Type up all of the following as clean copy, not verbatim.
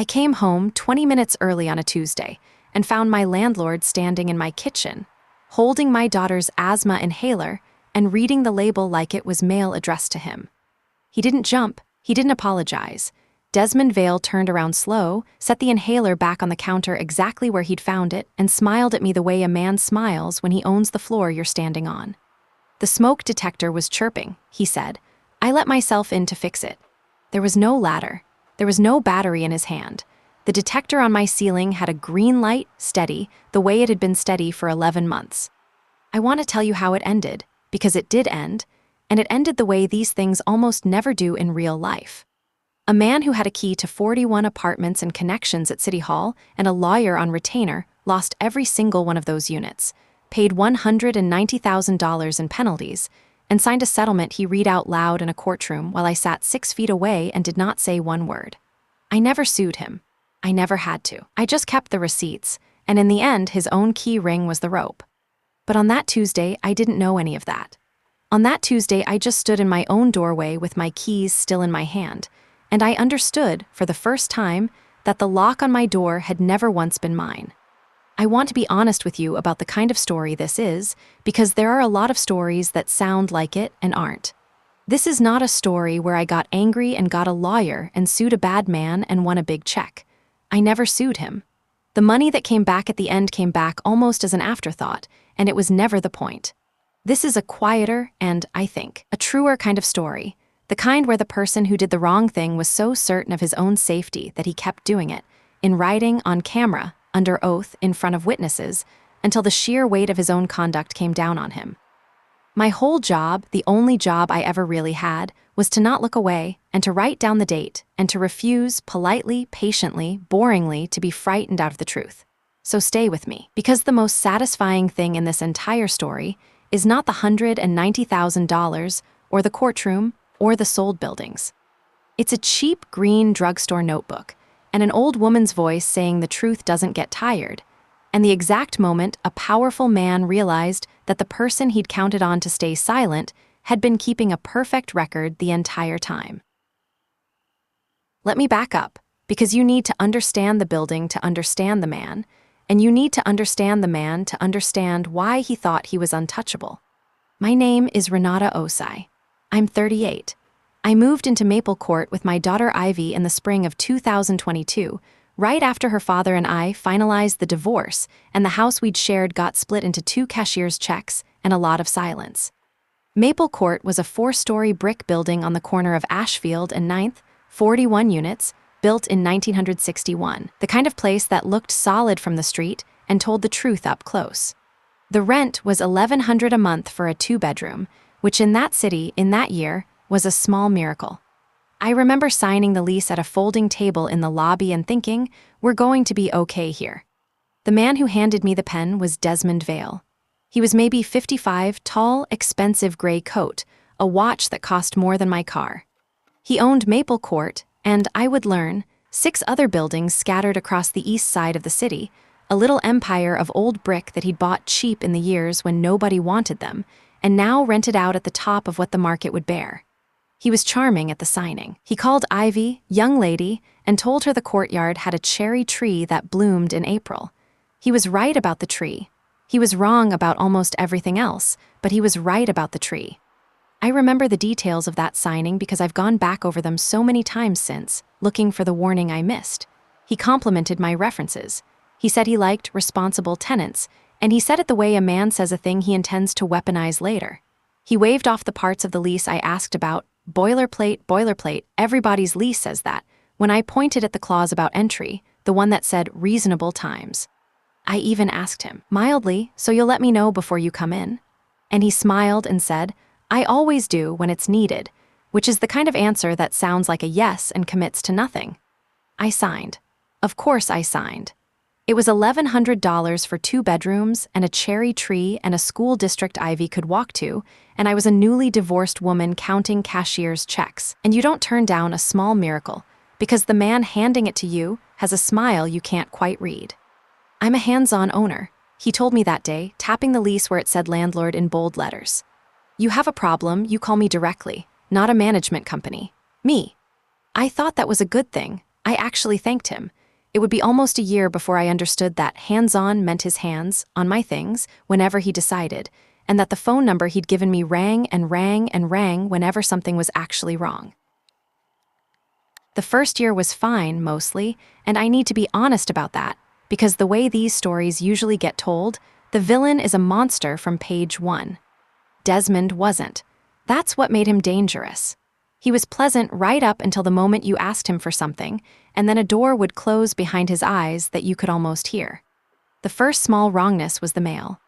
I came home 20 minutes early on a Tuesday and found my landlord standing in my kitchen, holding my daughter's asthma inhaler and reading the label like it was mail addressed to him. He didn't jump, he didn't apologize. Desmond Vale turned around slow, set the inhaler back on the counter exactly where he'd found it, and smiled at me the way a man smiles when he owns the floor you're standing on. The smoke detector was chirping, he said. I let myself in to fix it. There was no ladder. There was no battery in his hand. The detector on my ceiling had a green light, steady, the way it had been steady for 11 months. I want to tell you how it ended, because it did end, and it ended the way these things almost never do in real life. A man who had a key to 41 apartments and connections at City Hall and a lawyer on retainer lost every single one of those units, paid $190,000 in penalties, and signed a settlement he read out loud in a courtroom while I sat 6 feet away and did not say one word. I never sued him. I never had to. I just kept the receipts, and in the end, his own key ring was the rope. But on that Tuesday, I didn't know any of that. On that Tuesday, I just stood in my own doorway with my keys still in my hand, and I understood, for the first time, that the lock on my door had never once been mine. I want to be honest with you about the kind of story this is, because there are a lot of stories that sound like it and aren't. This is not a story where I got angry and got a lawyer and sued a bad man and won a big check. I never sued him. The money that came back at the end came back almost as an afterthought, and it was never the point. This is a quieter and, I think, a truer kind of story. The kind where the person who did the wrong thing was so certain of his own safety that he kept doing it, in writing, on camera, under oath, in front of witnesses, until the sheer weight of his own conduct came down on him. My whole job, the only job I ever really had, was to not look away and to write down the date and to refuse, politely, patiently, boringly, to be frightened out of the truth. So stay with me, because the most satisfying thing in this entire story is not the $190,000 or the courtroom or the sold buildings. It's a cheap green drugstore notebook and an old woman's voice saying the truth doesn't get tired, and the exact moment a powerful man realized that the person he'd counted on to stay silent had been keeping a perfect record the entire time. Let me back up, because you need to understand the building to understand the man, and you need to understand the man to understand why he thought he was untouchable. My name is Renata Osai. I'm 38. I moved into Maple Court with my daughter Ivy in the spring of 2022, right after her father and I finalized the divorce and the house we'd shared got split into 2 cashier's checks and a lot of silence. Maple Court was a 4-story brick building on the corner of Ashfield and 9th, 41 units, built in 1961, the kind of place that looked solid from the street and told the truth up close. The rent was $1,100 a month for a 2-bedroom, which in that city, in that year, was a small miracle. I remember signing the lease at a folding table in the lobby and thinking, we're going to be okay here. The man who handed me the pen was Desmond Vale. He was maybe 55, tall, expensive gray coat, a watch that cost more than my car. He owned Maple Court, and I would learn, 6 other buildings scattered across the east side of the city, a little empire of old brick that he'd bought cheap in the years when nobody wanted them, and now rented out at the top of what the market would bear. He was charming at the signing. He called Ivy, young lady, and told her the courtyard had a cherry tree that bloomed in April. He was right about the tree. He was wrong about almost everything else, but he was right about the tree. I remember the details of that signing because I've gone back over them so many times since, looking for the warning I missed. He complimented my references. He said he liked responsible tenants, and he said it the way a man says a thing he intends to weaponize later. He waved off the parts of the lease I asked about. Boilerplate, everybody's lease says that, when I pointed at the clause about entry, the one that said reasonable times. I even asked him, mildly, so you'll let me know before you come in? And he smiled and said, I always do when it's needed, which is the kind of answer that sounds like a yes and commits to nothing. I signed. Of course I signed. It was $1,100 for 2 bedrooms and a cherry tree and a school district Ivy could walk to, and I was a newly divorced woman counting cashier's checks. And you don't turn down a small miracle, because the man handing it to you has a smile you can't quite read. I'm a hands-on owner, he told me that day, tapping the lease where it said landlord in bold letters. You have a problem, you call me directly, not a management company. Me. I thought that was a good thing, I actually thanked him. It would be almost a year before I understood that hands-on meant his hands on my things whenever he decided, and that the phone number he'd given me rang and rang and rang whenever something was actually wrong. The first year was fine, mostly, and I need to be honest about that, because the way these stories usually get told, the villain is a monster from page 1. Desmond wasn't. That's what made him dangerous. He was pleasant right up until the moment you asked him for something, and then a door would close behind his eyes that you could almost hear. The first small wrongness was the mail.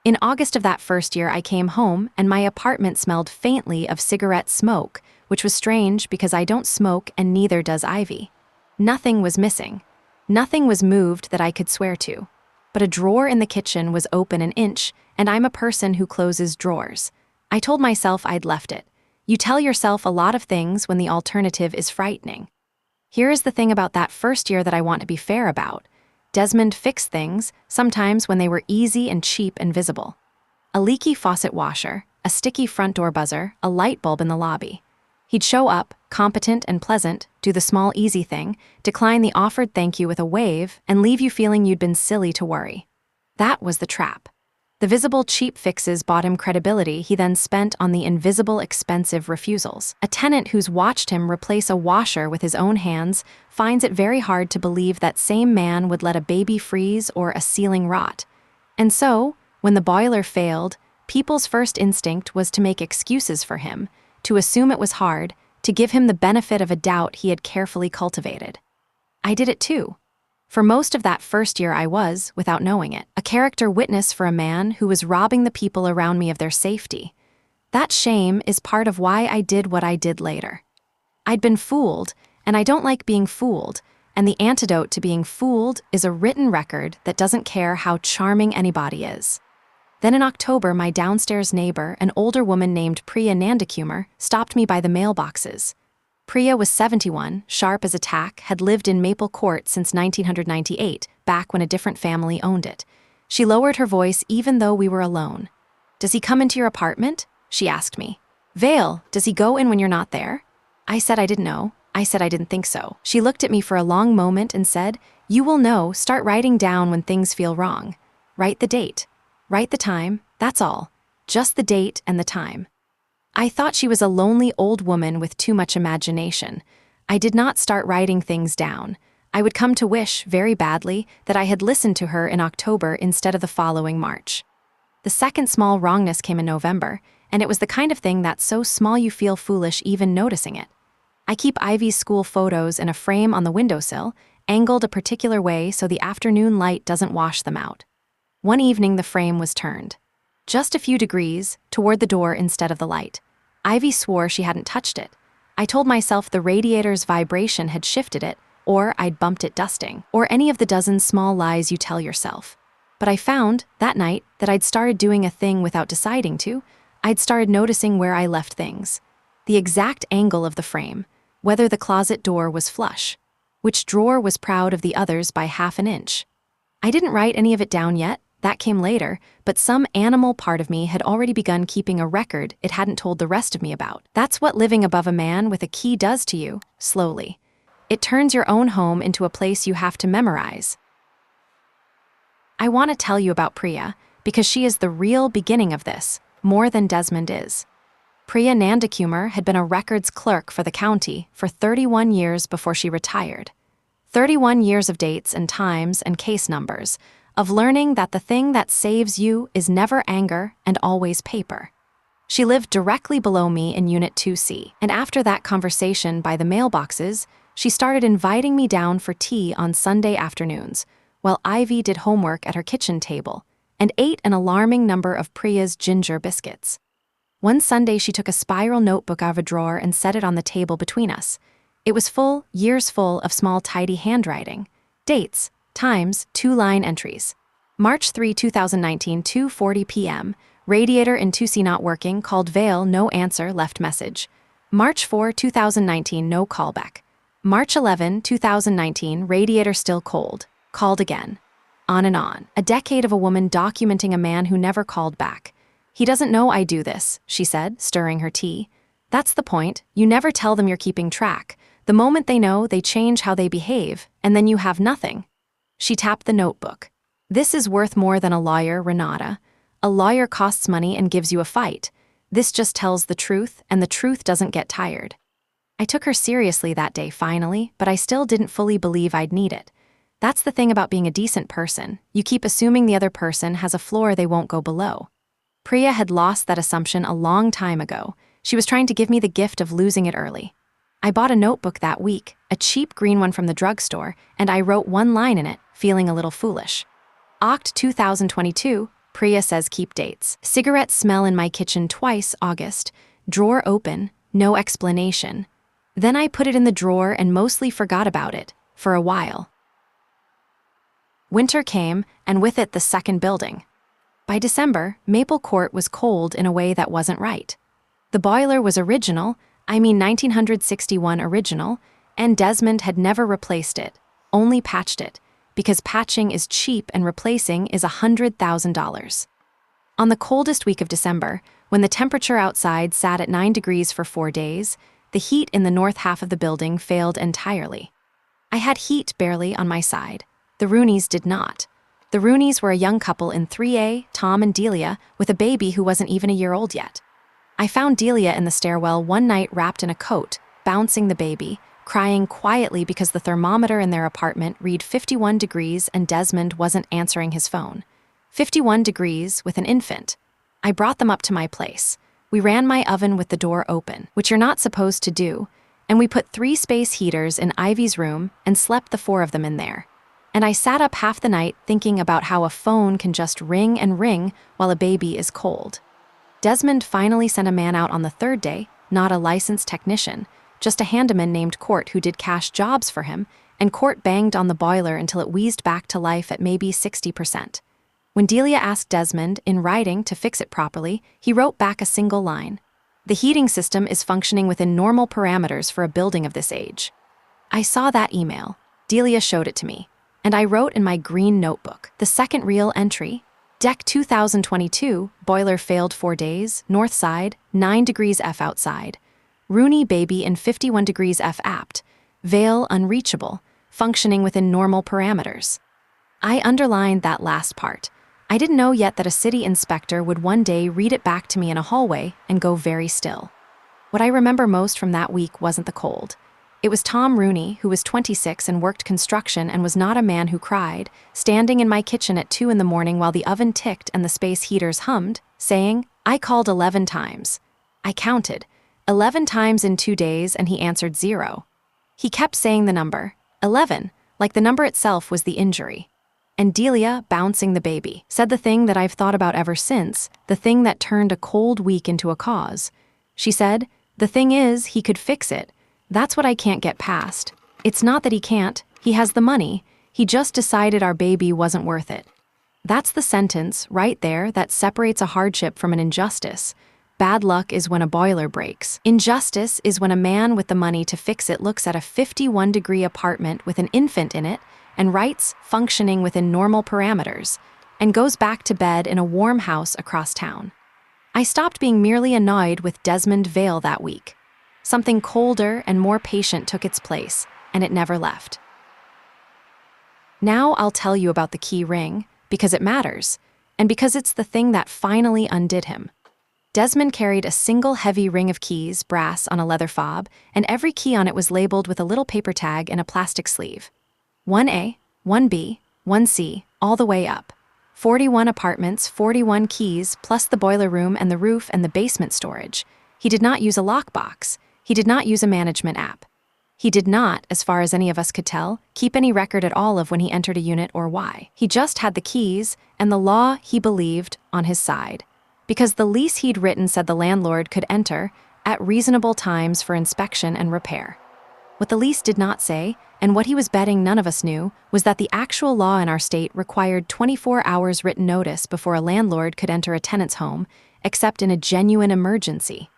In August of that first year, I came home, and my apartment smelled faintly of cigarette smoke, which was strange because I don't smoke and neither does Ivy. Nothing was missing. Nothing was moved that I could swear to. But a drawer in the kitchen was open an inch, and I'm a person who closes drawers. I told myself I'd left it. You tell yourself a lot of things when the alternative is frightening. Here is the thing about that first year that I want to be fair about. Desmond fixed things, sometimes when they were easy and cheap and visible. A leaky faucet washer, a sticky front door buzzer, a light bulb in the lobby. He'd show up, competent and pleasant, do the small easy thing, decline the offered thank you with a wave, and leave you feeling you'd been silly to worry. That was the trap. The visible cheap fixes bought him credibility he then spent on the invisible expensive refusals. A tenant who's watched him replace a washer with his own hands finds it very hard to believe that same man would let a baby freeze or a ceiling rot. And so, when the boiler failed, people's first instinct was to make excuses for him, to assume it was hard, to give him the benefit of a doubt he had carefully cultivated. I did it too. For most of that first year I was, without knowing it, a character witness for a man who was robbing the people around me of their safety. That shame is part of why I did what I did later. I'd been fooled, and I don't like being fooled, and the antidote to being fooled is a written record that doesn't care how charming anybody is. Then in October, my downstairs neighbor, an older woman named Priya Nandakumar, stopped me by the mailboxes. Priya was 71, sharp as a tack, had lived in Maple Court since 1998, back when a different family owned it. She lowered her voice even though we were alone. "Does he come into your apartment?" she asked me. "Vale, does he go in when you're not there?" I said I didn't know. I said I didn't think so. She looked at me for a long moment and said, "You will know, start writing down when things feel wrong. Write the date. Write the time, that's all. Just the date and the time." I thought she was a lonely old woman with too much imagination. I did not start writing things down. I would come to wish, very badly, that I had listened to her in October instead of the following March. The second small wrongness came in November, and it was the kind of thing that's so small you feel foolish even noticing it. I keep Ivy's school photos in a frame on the windowsill, angled a particular way so the afternoon light doesn't wash them out. One evening the frame was turned. Just a few degrees, toward the door instead of the light. Ivy swore she hadn't touched it. I told myself the radiator's vibration had shifted it, or I'd bumped it dusting, or any of the dozen small lies you tell yourself. But I found, that night, that I'd started doing a thing without deciding to. I'd started noticing where I left things. The exact angle of the frame, whether the closet door was flush, which drawer was proud of the others by half an inch. I didn't write any of it down yet. That came later, but some animal part of me had already begun keeping a record it hadn't told the rest of me about. That's what living above a man with a key does to you, slowly. It turns your own home into a place you have to memorize. I want to tell you about Priya, because she is the real beginning of this, more than Desmond is. Priya Nandakumar had been a records clerk for the county for 31 years before she retired. 31 years of dates and times and case numbers, of learning that the thing that saves you is never anger and always paper. She lived directly below me in Unit 2C, and after that conversation by the mailboxes, she started inviting me down for tea on Sunday afternoons, while Ivy did homework at her kitchen table, and ate an alarming number of Priya's ginger biscuits. One Sunday she took a spiral notebook out of a drawer and set it on the table between us. It was full, years full of small tidy handwriting, dates, times, 2-line entries. March 3, 2019, 2:40 p.m. Radiator in 2C not working, called Vale, no answer, left message. March 4, 2019, no callback. March 11, 2019, radiator still cold, called again. On and on. A decade of a woman documenting a man who never called back. "He doesn't know I do this," she said, stirring her tea. "That's the point. You never tell them you're keeping track. The moment they know, they change how they behave, and then you have nothing. She tapped the notebook. This is worth more than a lawyer, Renata. A lawyer costs money and gives you a fight. This just tells the truth, and the truth doesn't get tired. I took her seriously that day, finally, but I still didn't fully believe I'd need it. That's the thing about being a decent person. You keep assuming the other person has a floor they won't go below. Priya had lost that assumption a long time ago. She was trying to give me the gift of losing it early. I bought a notebook that week, a cheap green one from the drugstore, and I wrote one line in it, feeling a little foolish. Oct 2022, Priya says keep dates. Cigarette smell in my kitchen twice, August. Drawer open, no explanation. Then I put it in the drawer and mostly forgot about it, for a while. Winter came, and with it the second building. By December, Maple Court was cold in a way that wasn't right. The boiler was original, 1961 original, and Desmond had never replaced it, only patched it, because patching is cheap and replacing is $100,000. On the coldest week of December, when the temperature outside sat at 9 degrees for 4 days, the heat in the north half of the building failed entirely. I had heat barely on my side. The Rooneys did not. The Rooneys were a young couple in 3A, Tom and Delia, with a baby who wasn't even a year old yet. I found Delia in the stairwell one night wrapped in a coat, bouncing the baby, crying quietly because the thermometer in their apartment read 51 degrees and Desmond wasn't answering his phone. 51 degrees with an infant. I brought them up to my place. We ran my oven with the door open, which you're not supposed to do, and we put 3 space heaters in Ivy's room and slept the 4 of them in there. And I sat up half the night thinking about how a phone can just ring and ring while a baby is cold. Desmond finally sent a man out on the 3rd day, not a licensed technician, just a handyman named Cort who did cash jobs for him, and Cort banged on the boiler until it wheezed back to life at maybe 60%. When Delia asked Desmond, in writing, to fix it properly, he wrote back a single line. The heating system is functioning within normal parameters for a building of this age. I saw that email. Delia showed it to me. And I wrote in my green notebook, the second real entry, Deck 2022, boiler failed 4 days, north side, 9 degrees F outside. Rooney baby in 51 degrees F apt. Vale unreachable, functioning within normal parameters. I underlined that last part. I didn't know yet that a city inspector would one day read it back to me in a hallway and go very still. What I remember most from that week wasn't the cold. It was Tom Rooney, who was 26 and worked construction and was not a man who cried, standing in my kitchen at 2 in the morning while the oven ticked and the space heaters hummed, saying, I called 11 times. I counted, 11 times in 2 days, and he answered 0. He kept saying the number, 11, like the number itself was the injury. And Delia, bouncing the baby, said the thing that I've thought about ever since, the thing that turned a cold week into a cause. She said, the thing is, he could fix it. That's what I can't get past. It's not that he can't, he has the money, he just decided our baby wasn't worth it. That's the sentence, right there, that separates a hardship from an injustice. Bad luck is when a boiler breaks. Injustice is when a man with the money to fix it looks at a 51-degree apartment with an infant in it and writes, functioning within normal parameters, and goes back to bed in a warm house across town. I stopped being merely annoyed with Desmond Vale that week. Something colder and more patient took its place, and it never left. Now I'll tell you about the key ring, because it matters, and because it's the thing that finally undid him. Desmond carried a single heavy ring of keys, brass, on a leather fob, and every key on it was labeled with a little paper tag in a plastic sleeve. 1A, 1B, 1C, all the way up. 41 apartments, 41 keys, plus the boiler room and the roof and the basement storage. He did not use a lockbox. He did not use a management app. He did not, as far as any of us could tell, keep any record at all of when he entered a unit or why. He just had the keys, and the law, he believed, on his side. Because the lease he'd written said the landlord could enter at reasonable times for inspection and repair. What the lease did not say, and what he was betting none of us knew, was that the actual law in our state required 24 hours written notice before a landlord could enter a tenant's home, except in a genuine emergency.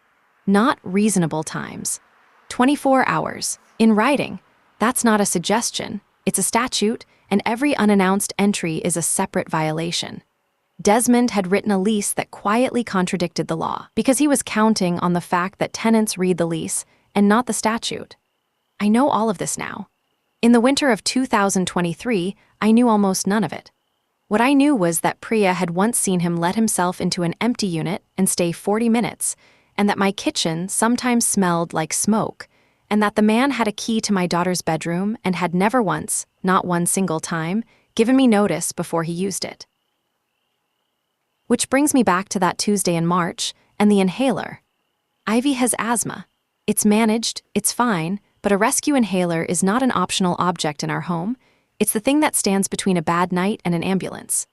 Not reasonable times. 24 hours. In writing. That's not a suggestion. It's a statute, and every unannounced entry is a separate violation. Desmond had written a lease that quietly contradicted the law, because he was counting on the fact that tenants read the lease and not the statute. I know all of this now. In the winter of 2023, I knew almost none of it. What I knew was that Priya had once seen him let himself into an empty unit and stay 40 minutes, and that my kitchen sometimes smelled like smoke, and that the man had a key to my daughter's bedroom and had never once, not one single time, given me notice before he used it. Which brings me back to that Tuesday in March and the inhaler. Ivy has asthma. It's managed, it's fine, but a rescue inhaler is not an optional object in our home. It's the thing that stands between a bad night and an ambulance.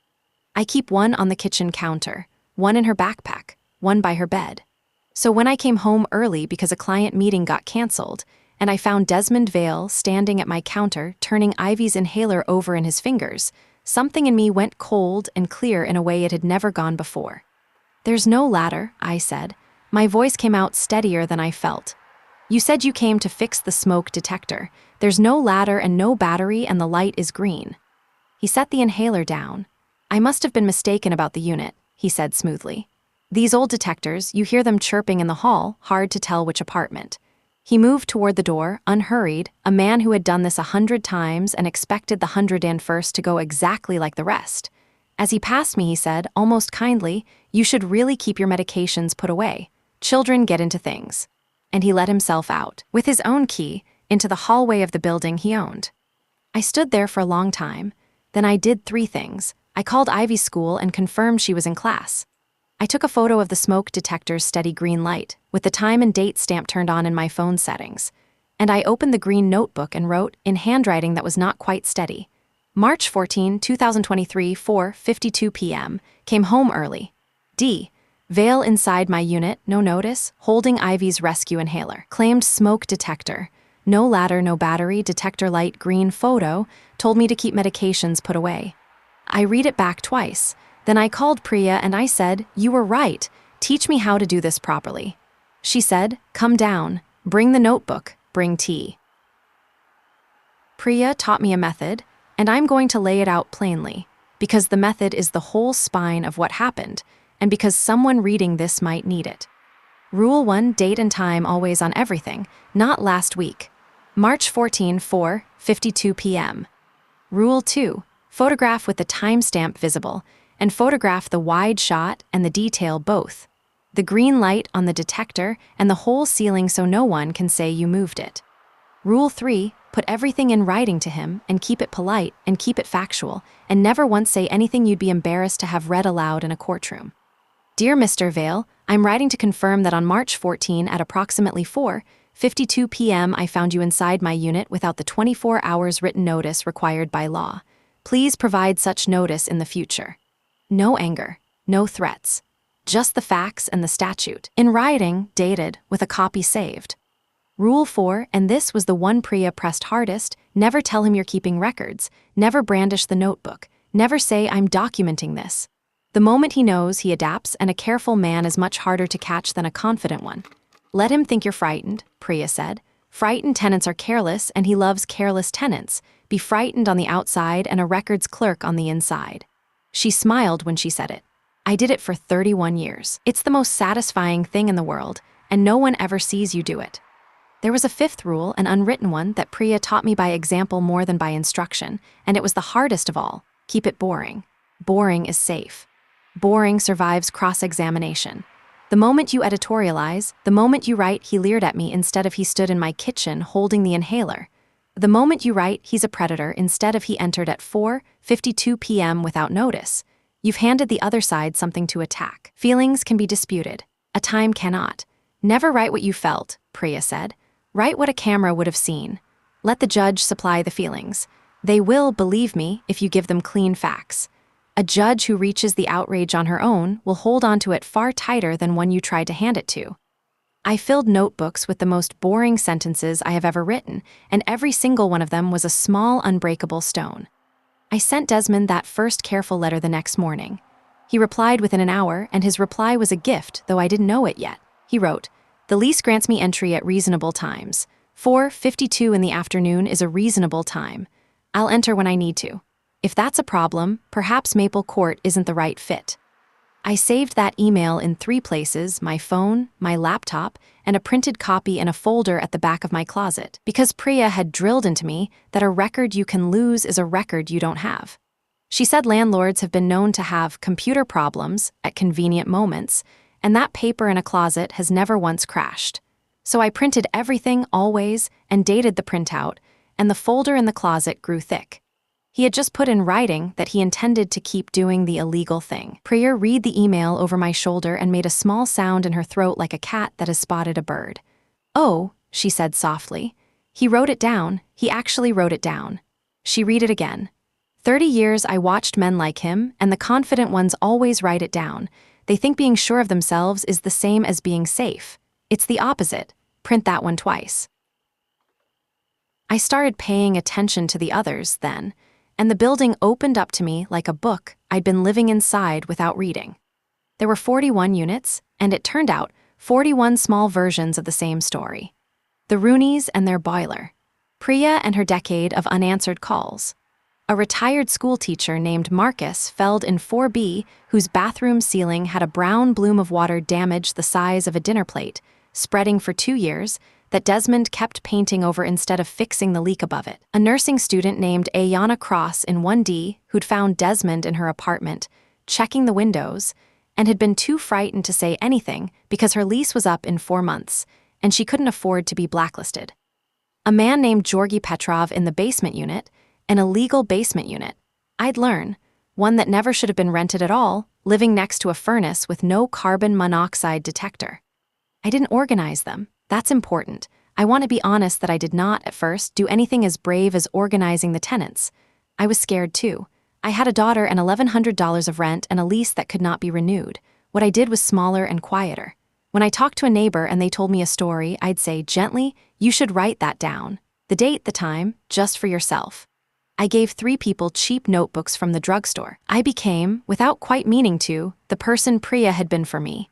I keep one on the kitchen counter, one in her backpack, one by her bed. So when I came home early because a client meeting got canceled, and I found Desmond Vale standing at my counter turning Ivy's inhaler over in his fingers, something in me went cold and clear in a way it had never gone before. "There's no ladder," I said. My voice came out steadier than I felt. "You said you came to fix the smoke detector. There's no ladder and no battery, and the light is green." He set the inhaler down. "I must have been mistaken about the unit," he said smoothly. "These old detectors, you hear them chirping in the hall, hard to tell which apartment." He moved toward the door, unhurried, a man who had done this 100 times and expected the 101st to go exactly like the rest. As he passed me, he said, almost kindly, "You should really keep your medications put away. Children get into things." And he let himself out, with his own key, into the hallway of the building he owned. I stood there for a long time. Then I did 3 things. I called Ivy's school and confirmed she was in class. I took a photo of the smoke detector's steady green light, with the time and date stamp turned on in my phone settings. And I opened the green notebook and wrote, in handwriting that was not quite steady, March 14, 2023, 4:52 p.m., came home early. D. Vale inside my unit, no notice, holding Ivy's rescue inhaler. Claimed smoke detector. No ladder, no battery, detector light, green photo, told me to keep medications put away. I read it back twice. Then I called Priya and I said, "You were right. Teach me how to do this properly." She said, "Come down. Bring the notebook. Bring tea." Priya taught me a method, and I'm going to lay it out plainly, because the method is the whole spine of what happened, and because someone reading this might need it. Rule 1, date and time always on everything, not last week. March 14, 4:52 p.m. Rule 2, photograph with the timestamp visible, and photograph the wide shot and the detail both. The green light on the detector and the whole ceiling so no one can say you moved it. Rule 3, put everything in writing to him and keep it polite and keep it factual, and never once say anything you'd be embarrassed to have read aloud in a courtroom. Dear Mr. Vale, I'm writing to confirm that on March 14 at approximately 4:52 p.m. I found you inside my unit without the 24 hours written notice required by law. Please provide such notice in the future. No anger, no threats. Just the facts and the statute. In writing, dated, with a copy saved. Rule 4, and this was the one Priya pressed hardest, never tell him you're keeping records, never brandish the notebook, never say I'm documenting this. The moment he knows, he adapts, and a careful man is much harder to catch than a confident one. Let him think you're frightened, Priya said. Frightened tenants are careless, and he loves careless tenants. Be frightened on the outside and a records clerk on the inside. She smiled when she said it. I did it for 31 years. It's the most satisfying thing in the world, and no one ever sees you do it. There was a 5th rule, an unwritten one, that Priya taught me by example more than by instruction, and it was the hardest of all. Keep it boring. Boring is safe. Boring survives cross-examination. The moment you editorialize, the moment you write, he leered at me instead of he stood in my kitchen holding the inhaler. The moment you write, he's a predator instead of he entered at 4:52 p.m. without notice. You've handed the other side something to attack. Feelings can be disputed. A time cannot. Never write what you felt, Priya said. Write what a camera would have seen. Let the judge supply the feelings. They will, believe me, if you give them clean facts. A judge who reaches the outrage on her own will hold on to it far tighter than one you tried to hand it to. I filled notebooks with the most boring sentences I have ever written, and every single one of them was a small, unbreakable stone. I sent Desmond that first careful letter the next morning. He replied within an hour, and his reply was a gift, though I didn't know it yet. He wrote, "The lease grants me entry at reasonable times. 4:52 in the afternoon is a reasonable time. I'll enter when I need to. If that's a problem, perhaps Maple Court isn't the right fit." I saved that email in 3 places: my phone, my laptop, and a printed copy in a folder at the back of my closet, because Priya had drilled into me that a record you can lose is a record you don't have. She said landlords have been known to have computer problems at convenient moments, and that paper in a closet has never once crashed. So I printed everything always and dated the printout, and the folder in the closet grew thick. He had just put in writing that he intended to keep doing the illegal thing. Priya read the email over my shoulder and made a small sound in her throat like a cat that has spotted a bird. "Oh," she said softly. "He wrote it down. He actually wrote it down." She read it again. 30 years I watched men like him, and the confident ones always write it down. They think being sure of themselves is the same as being safe. It's the opposite. Print that one twice. I started paying attention to the others then, and the building opened up to me like a book I'd been living inside without reading. There were 41 units, and it turned out 41 small versions of the same story. The Rooneys and their boiler. Priya and her decade of unanswered calls. A retired school teacher named Marcus felled in 4B, whose bathroom ceiling had a brown bloom of water damage the size of a dinner plate, spreading for 2 years, that Desmond kept painting over instead of fixing the leak above it. A nursing student named Aiyana Cross in 1D, who'd found Desmond in her apartment, checking the windows, and had been too frightened to say anything because her lease was up in 4 months, and she couldn't afford to be blacklisted. A man named Georgi Petrov in the basement unit, an illegal basement unit. I'd learn, one that never should have been rented at all, living next to a furnace with no carbon monoxide detector. I didn't organize them. That's important. I want to be honest that I did not, at first, do anything as brave as organizing the tenants. I was scared too. I had a daughter and $1,100 of rent and a lease that could not be renewed. What I did was smaller and quieter. When I talked to a neighbor and they told me a story, I'd say gently, "You should write that down. The date, the time, just for yourself." I gave 3 people cheap notebooks from the drugstore. I became, without quite meaning to, the person Priya had been for me.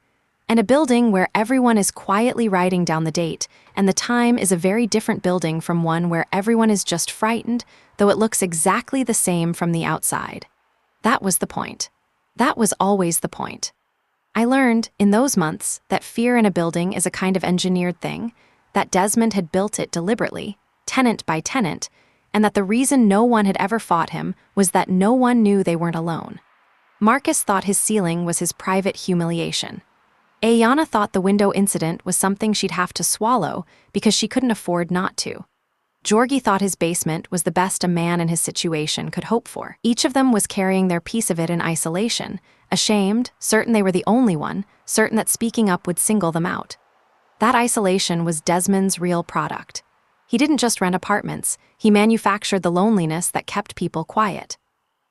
And a building where everyone is quietly writing down the date, and the time is a very different building from one where everyone is just frightened, though it looks exactly the same from the outside. That was the point. That was always the point. I learned, in those months, that fear in a building is a kind of engineered thing, that Desmond had built it deliberately, tenant by tenant, and that the reason no one had ever fought him was that no one knew they weren't alone. Marcus thought his ceiling was his private humiliation. Aiyana thought the window incident was something she'd have to swallow because she couldn't afford not to. Georgi thought his basement was the best a man in his situation could hope for. Each of them was carrying their piece of it in isolation, ashamed, certain they were the only one, certain that speaking up would single them out. That isolation was Desmond's real product. He didn't just rent apartments, he manufactured the loneliness that kept people quiet.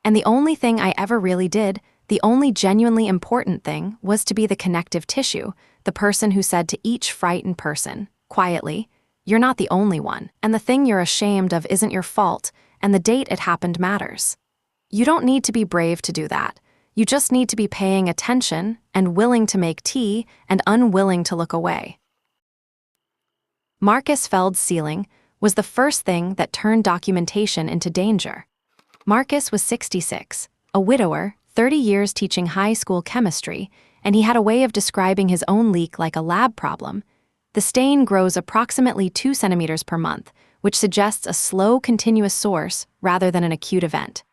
And the only thing I ever really did, the only genuinely important thing, was to be the connective tissue, the person who said to each frightened person, quietly, "You're not the only one, and the thing you're ashamed of isn't your fault, and the date it happened matters." You don't need to be brave to do that. You just need to be paying attention and willing to make tea and unwilling to look away. Marcus Feld's ceiling was the first thing that turned documentation into danger. Marcus was 66, a widower, 30 years teaching high school chemistry, and he had a way of describing his own leak like a lab problem. The stain grows approximately 2 centimeters per month, which suggests a slow, continuous source rather than an acute event.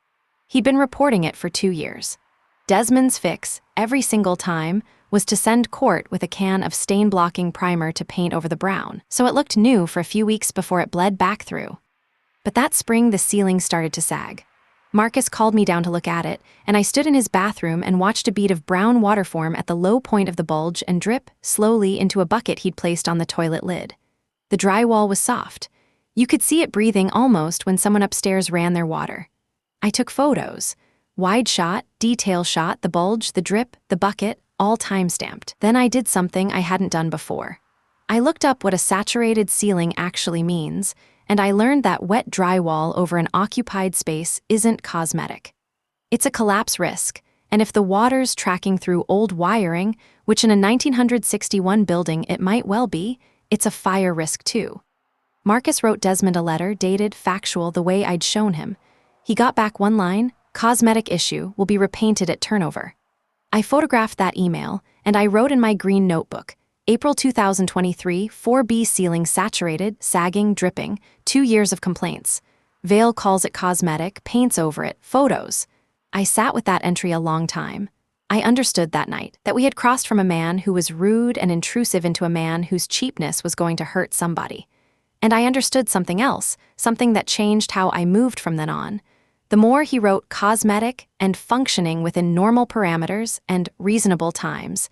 He'd been reporting it for 2 years. Desmond's fix, every single time, was to send Cort with a can of stain-blocking primer to paint over the brown, so it looked new for a few weeks before it bled back through. But that spring, the ceiling started to sag. Marcus called me down to look at it, and I stood in his bathroom and watched a bead of brown water form at the low point of the bulge and drip, slowly, into a bucket he'd placed on the toilet lid. The drywall was soft. You could see it breathing almost when someone upstairs ran their water. I took photos. Wide shot, detail shot, the bulge, the drip, the bucket, all time-stamped. Then I did something I hadn't done before. I looked up what a saturated ceiling actually means, and I learned that wet drywall over an occupied space isn't cosmetic. It's a collapse risk, and if the water's tracking through old wiring, which in a 1961 building it might well be, it's a fire risk too. Marcus wrote Desmond a letter, dated, factual, the way I'd shown him. He got back one line: "Cosmetic issue, will be repainted at turnover." I photographed that email, and I wrote in my green notebook, April 2023, 4B ceiling saturated, sagging, dripping, 2 years of complaints. Vale calls it cosmetic, paints over it, photos. I sat with that entry a long time. I understood that night that we had crossed from a man who was rude and intrusive into a man whose cheapness was going to hurt somebody. And I understood something else, something that changed how I moved from then on. The more he wrote cosmetic and functioning within normal parameters and reasonable times,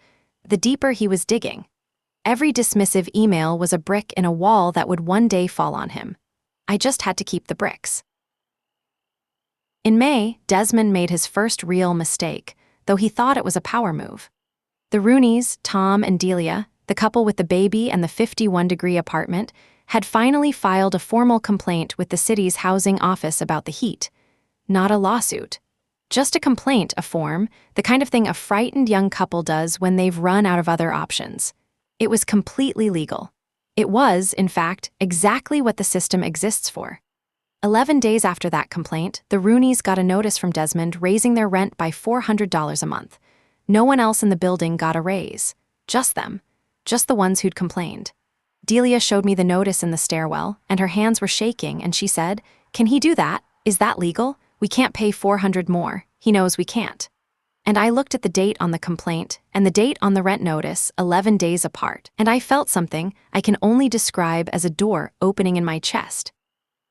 the deeper he was digging. Every dismissive email was a brick in a wall that would one day fall on him. I just had to keep the bricks. In May, Desmond made his first real mistake, though he thought it was a power move. The Rooneys, Tom and Delia, the couple with the baby and the 51-degree apartment, had finally filed a formal complaint with the city's housing office about the heat. Not a lawsuit. Just a complaint, a form, the kind of thing a frightened young couple does when they've run out of other options. It was completely legal. It was, in fact, exactly what the system exists for. 11 days after that complaint, the Rooneys got a notice from Desmond raising their rent by $400 a month. No one else in the building got a raise. Just them. Just the ones who'd complained. Delia showed me the notice in the stairwell, and her hands were shaking, and she said, "Can he do that? Is that legal? We can't pay $400 more. He knows we can't." And I looked at the date on the complaint and the date on the rent notice, 11 days apart, and I felt something I can only describe as a door opening in my chest.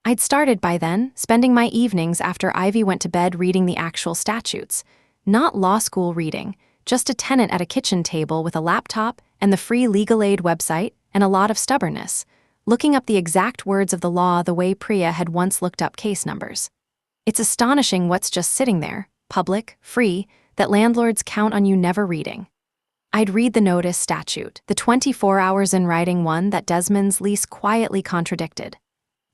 I'd started by then, spending my evenings after Ivy went to bed reading the actual statutes. Not law school reading, just a tenant at a kitchen table with a laptop and the free legal aid website and a lot of stubbornness, looking up the exact words of the law the way Priya had once looked up case numbers. It's astonishing what's just sitting there, public, free, that landlords count on you never reading. I'd read the notice statute, the 24 hours in writing one that Desmond's lease quietly contradicted.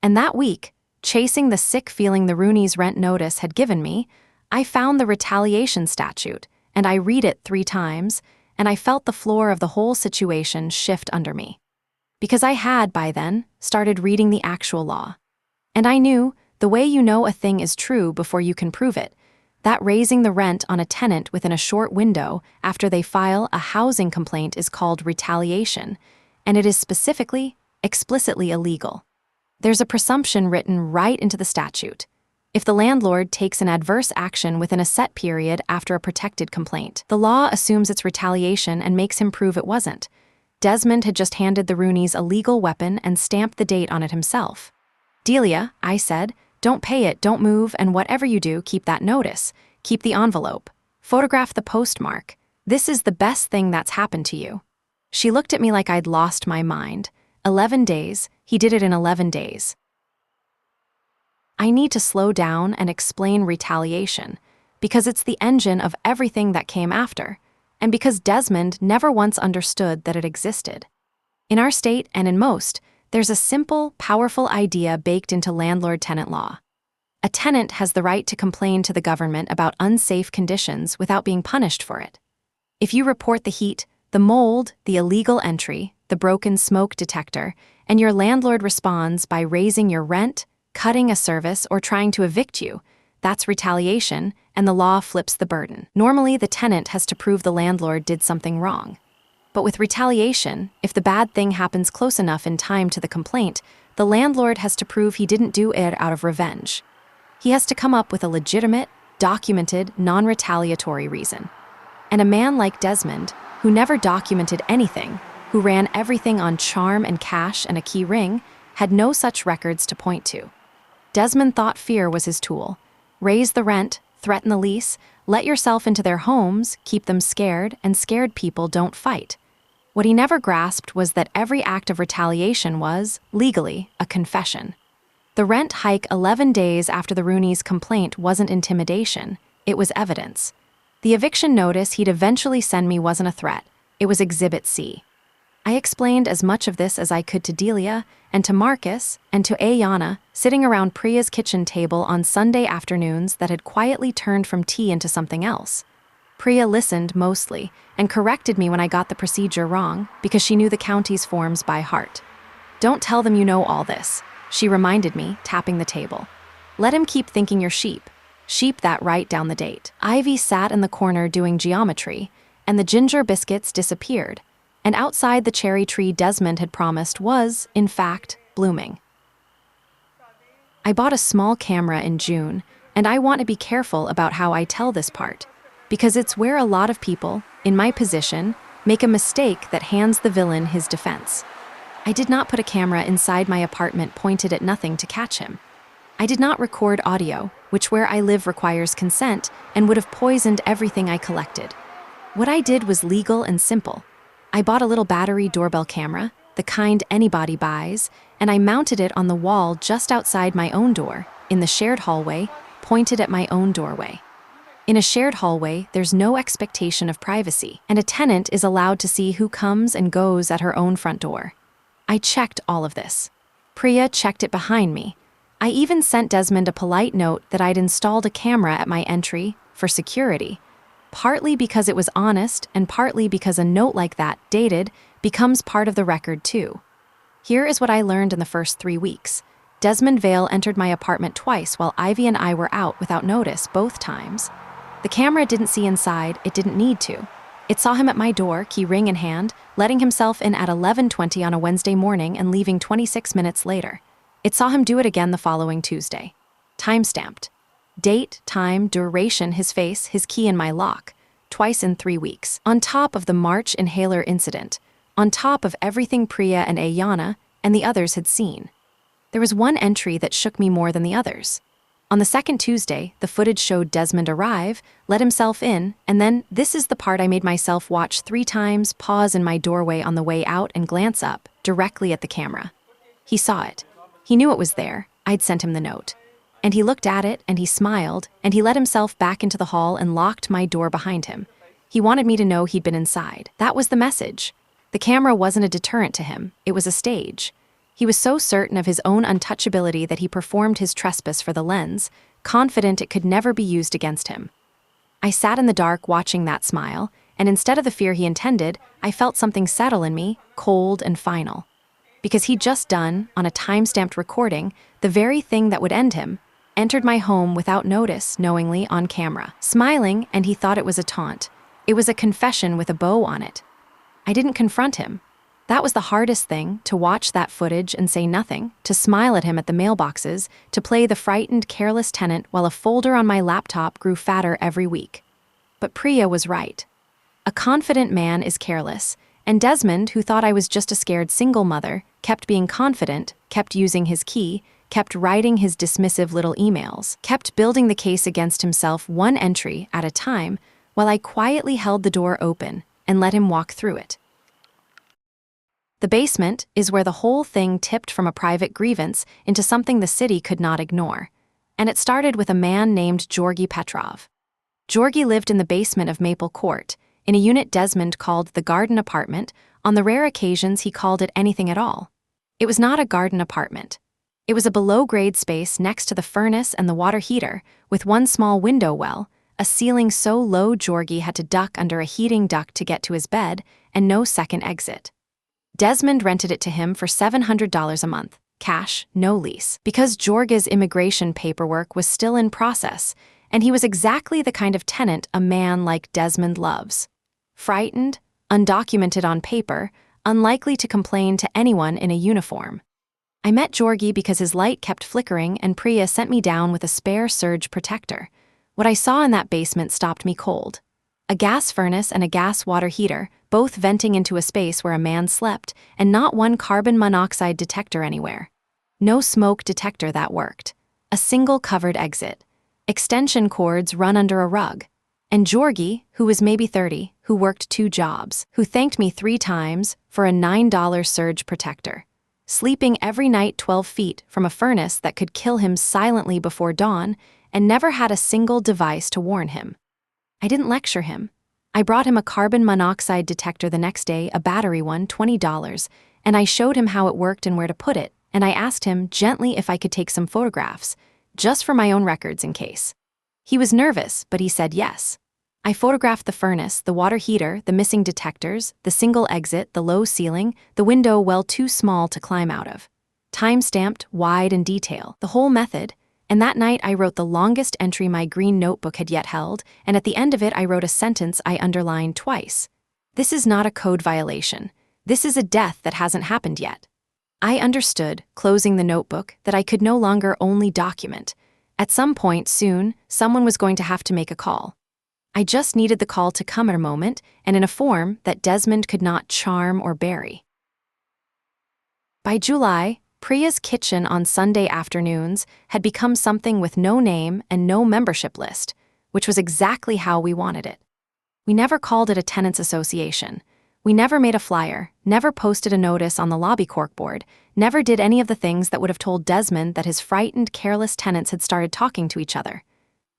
And that week, chasing the sick feeling the Rooneys' rent notice had given me, I found the Retaliation statute, and I read it 3 times, and I felt the floor of the whole situation shift under me. Because I had, by then, started reading the actual law. And I knew, the way you know a thing is true before you can prove it, that raising the rent on a tenant within a short window after they file a housing complaint is called retaliation, and it is specifically, explicitly illegal. There's a presumption written right into the statute. If the landlord takes an adverse action within a set period after a protected complaint, the law assumes it's retaliation and makes him prove it wasn't. Desmond had just handed the Rooneys a legal weapon and stamped the date on it himself. "Delia," I said, "don't pay it, don't move, and whatever you do, keep that notice. Keep the envelope. Photograph the postmark. This is the best thing that's happened to you." She looked at me like I'd lost my mind. 11 days, he did it in 11 days. I need to slow down and explain retaliation, because it's the engine of everything that came after, and because Desmond never once understood that it existed. In our state, and in most, there's a simple, powerful idea baked into landlord-tenant law. A tenant has the right to complain to the government about unsafe conditions without being punished for it. If you report the heat, the mold, the illegal entry, the broken smoke detector, and your landlord responds by raising your rent, cutting a service, or trying to evict you, that's retaliation, and the law flips the burden. Normally, the tenant has to prove the landlord did something wrong. But with retaliation, if the bad thing happens close enough in time to the complaint, the landlord has to prove he didn't do it out of revenge. He has to come up with a legitimate, documented, non-retaliatory reason. And a man like Desmond, who never documented anything, who ran everything on charm and cash and a key ring, had no such records to point to. Desmond thought fear was his tool. Raise the rent, threaten the lease, let yourself into their homes, keep them scared, and scared people don't fight. What he never grasped was that every act of retaliation was, legally, a confession. The rent hike 11 days after the Rooneys' complaint wasn't intimidation, it was evidence. The eviction notice he'd eventually send me wasn't a threat, it was Exhibit C. I explained as much of this as I could to Delia, and to Marcus, and to Aiyana, sitting around Priya's kitchen table on Sunday afternoons that had quietly turned from tea into something else. Priya listened mostly, and corrected me when I got the procedure wrong, because she knew the county's forms by heart. "Don't tell them you know all this," she reminded me, tapping the table. "Let him keep thinking you're sheep." Sheep that write down the date. Ivy sat in the corner doing geometry, and the ginger biscuits disappeared, and outside the cherry tree Desmond had promised was, in fact, blooming. I bought a small camera in June, and I want to be careful about how I tell this part, because it's where a lot of people, in my position, make a mistake that hands the villain his defense. I did not put a camera inside my apartment pointed at nothing to catch him. I did not record audio, which where I live requires consent and would have poisoned everything I collected. What I did was legal and simple. I bought a little battery doorbell camera, the kind anybody buys, and I mounted it on the wall just outside my own door, in the shared hallway, pointed at my own doorway. In a shared hallway, there's no expectation of privacy, and a tenant is allowed to see who comes and goes at her own front door. I checked all of this. Priya checked it behind me. I even sent Desmond a polite note that I'd installed a camera at my entry for security, partly because it was honest and partly because a note like that, dated, becomes part of the record too. Here is what I learned in the first 3 weeks. Desmond Vale entered my apartment twice while Ivy and I were out without notice both times. The camera didn't see inside, it didn't need to. It saw him at my door, key ring in hand, letting himself in at 11:20 on a Wednesday morning and leaving 26 minutes later. It saw him do it again the following Tuesday. Time-stamped. Date, time, duration, his face, his key in my lock. Twice in 3 weeks. On top of the March inhaler incident. On top of everything Priya and Aiyana and the others had seen. There was one entry that shook me more than the others. On the second Tuesday, the footage showed Desmond arrive, let himself in, and then, this is the part I made myself watch 3 times, pause in my doorway on the way out and glance up, directly at the camera. He saw it. He knew it was there. I'd sent him the note. And he looked at it, and he smiled, and he let himself back into the hall and locked my door behind him. He wanted me to know he'd been inside. That was the message. The camera wasn't a deterrent to him. It was a stage. He was so certain of his own untouchability that he performed his trespass for the lens, confident it could never be used against him. I sat in the dark watching that smile, and instead of the fear he intended, I felt something settle in me, cold and final. Because he'd just done, on a time-stamped recording, the very thing that would end him, entered my home without notice, knowingly, on camera. Smiling, and he thought it was a taunt. It was a confession with a bow on it. I didn't confront him. That was the hardest thing, to watch that footage and say nothing, to smile at him at the mailboxes, to play the frightened, careless tenant while a folder on my laptop grew fatter every week. But Priya was right. A confident man is careless, and Desmond, who thought I was just a scared single mother, kept being confident, kept using his key, kept writing his dismissive little emails, kept building the case against himself one entry at a time, while I quietly held the door open and let him walk through it. The basement is where the whole thing tipped from a private grievance into something the city could not ignore. And it started with a man named Georgi Petrov. Georgi lived in the basement of Maple Court, in a unit Desmond called the garden apartment. On the rare occasions he called it anything at all. It was not a garden apartment. It was a below-grade space next to the furnace and the water heater, with one small window well, a ceiling so low Georgi had to duck under a heating duct to get to his bed, and no second exit. Desmond rented it to him for $700 a month, cash, no lease, because Georgi's immigration paperwork was still in process, and he was exactly the kind of tenant a man like Desmond loves. Frightened, undocumented on paper, unlikely to complain to anyone in a uniform. I met Georgi because his light kept flickering and Priya sent me down with a spare surge protector. What I saw in that basement stopped me cold. A gas furnace and a gas water heater, both venting into a space where a man slept, and not one carbon monoxide detector anywhere. No smoke detector that worked. A single covered exit. Extension cords run under a rug. And Georgi, who was maybe 30, who worked 2 jobs, who thanked me 3 times for a $9 surge protector. Sleeping every night 12 feet from a furnace that could kill him silently before dawn, and never had a single device to warn him. I didn't lecture him. I brought him a carbon monoxide detector the next day, a battery one, $20, and I showed him how it worked and where to put it, and I asked him gently if I could take some photographs, just for my own records in case. He was nervous, but he said yes. I photographed the furnace, the water heater, the missing detectors, the single exit, the low ceiling, the window well too small to climb out of. Time-stamped, wide in detail, the whole method, And that night I wrote the longest entry my green notebook had yet held, and at the end of it I wrote a sentence I underlined twice. This is not a code violation. This is a death that hasn't happened yet. I understood, closing the notebook, that I could no longer only document. At some point soon, someone was going to have to make a call. I just needed the call to come at a moment, and in a form that Desmond could not charm or bury. By July, Priya's kitchen on Sunday afternoons had become something with no name and no membership list, which was exactly how we wanted it. We never called it a tenants association. We never made a flyer, never posted a notice on the lobby corkboard, never did any of the things that would have told Desmond that his frightened, careless tenants had started talking to each other.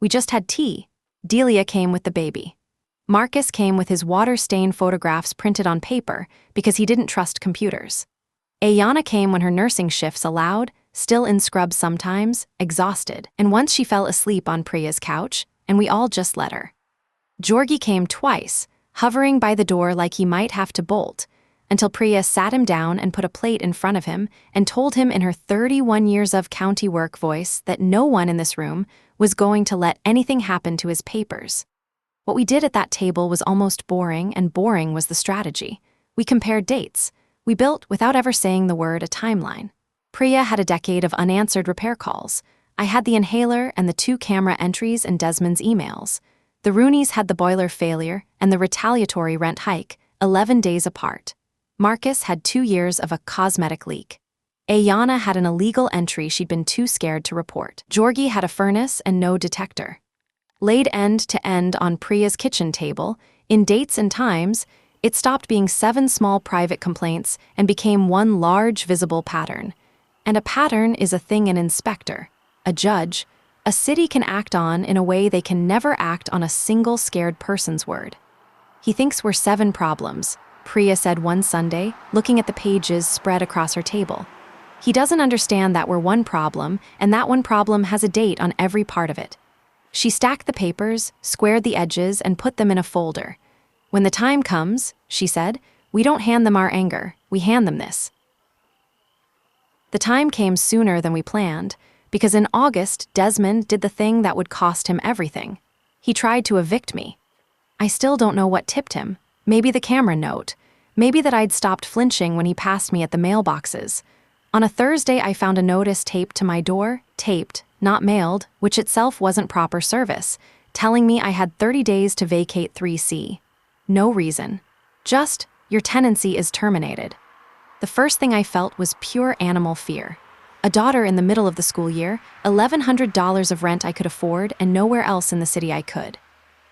We just had tea. Delia came with the baby. Marcus came with his water-stained photographs printed on paper because he didn't trust computers. Aiyana came when her nursing shifts allowed, still in scrubs sometimes, exhausted, and once she fell asleep on Priya's couch, and we all just let her. Georgi came twice, hovering by the door like he might have to bolt, until Priya sat him down and put a plate in front of him and told him in her 31 years of county work voice that no one in this room was going to let anything happen to his papers. What we did at that table was almost boring, and boring was the strategy. We compared dates. We built, without ever saying the word, a timeline. Priya had a decade of unanswered repair calls. I had the inhaler and the 2 camera entries in Desmond's emails. The Rooneys had the boiler failure and the retaliatory rent hike, 11 days apart. Marcus had 2 years of a cosmetic leak. Aiyana had an illegal entry she'd been too scared to report. Georgi had a furnace and no detector. Laid end to end on Priya's kitchen table, in dates and times, it stopped being 7 small private complaints and became one large visible pattern. And a pattern is a thing an inspector, a judge, a city can act on in a way they can never act on a single scared person's word. He thinks we're 7 problems, Priya said one Sunday, looking at the pages spread across her table. He doesn't understand that we're 1 problem, and that 1 problem has a date on every part of it. She stacked the papers, squared the edges, and put them in a folder. When the time comes, she said, we don't hand them our anger, we hand them this. The time came sooner than we planned, because in August, Desmond did the thing that would cost him everything. He tried to evict me. I still don't know what tipped him. Maybe the camera note. Maybe that I'd stopped flinching when he passed me at the mailboxes. On a Thursday, I found a notice taped to my door, taped, not mailed, which itself wasn't proper service, telling me I had 30 days to vacate 3C. No reason. Just, your tenancy is terminated. The first thing I felt was pure animal fear. A daughter in the middle of the school year, $1,100 of rent I could afford, and nowhere else in the city I could.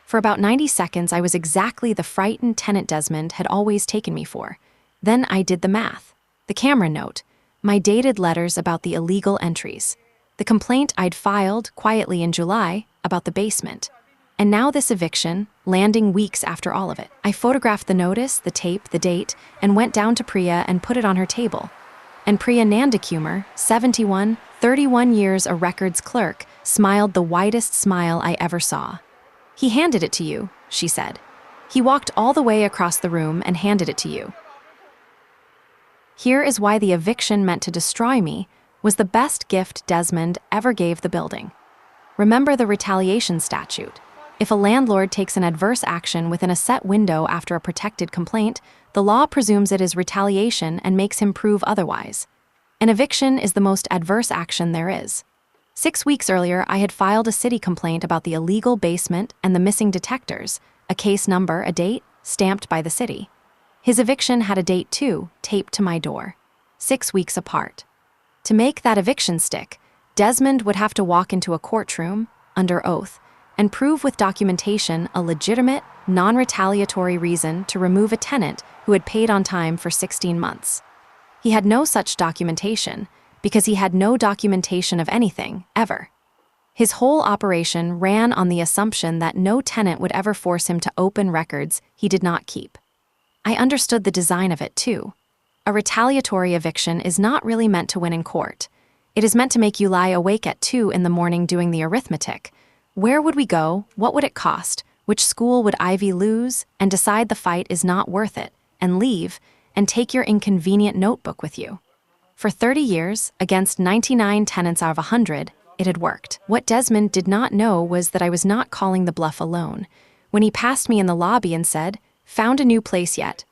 For about 90 seconds, I was exactly the frightened tenant Desmond had always taken me for. Then I did the math. The camera note. My dated letters about the illegal entries. The complaint I'd filed quietly in July about the basement. And now this eviction, landing weeks after all of it. I photographed the notice, the tape, the date, and went down to Priya and put it on her table. And Priya Nandakumar, 71, 31 years a records clerk, smiled the widest smile I ever saw. He handed it to you, she said. He walked all the way across the room and handed it to you. Here is why the eviction meant to destroy me was the best gift Desmond ever gave the building. Remember the retaliation statute. If a landlord takes an adverse action within a set window after a protected complaint, the law presumes it is retaliation and makes him prove otherwise. An eviction is the most adverse action there is. 6 weeks earlier, I had filed a city complaint about the illegal basement and the missing detectors, a case number, a date, stamped by the city. His eviction had a date too, taped to my door. 6 weeks apart. To make that eviction stick, Desmond would have to walk into a courtroom, under oath, and prove with documentation a legitimate, non-retaliatory reason to remove a tenant who had paid on time for 16 months. He had no such documentation, because he had no documentation of anything, ever. His whole operation ran on the assumption that no tenant would ever force him to open records he did not keep. I understood the design of it, too. A retaliatory eviction is not really meant to win in court. It is meant to make you lie awake at 2 in the morning doing the arithmetic. Where would we go? What would it cost? Which school would Ivy lose? And decide the fight is not worth it, and leave, and take your inconvenient notebook with you. For 30 years, against 99 tenants out of 100, It had worked. What Desmond did not know was that I was not calling the bluff alone. When he passed me in the lobby and said, "Found a new place yet?"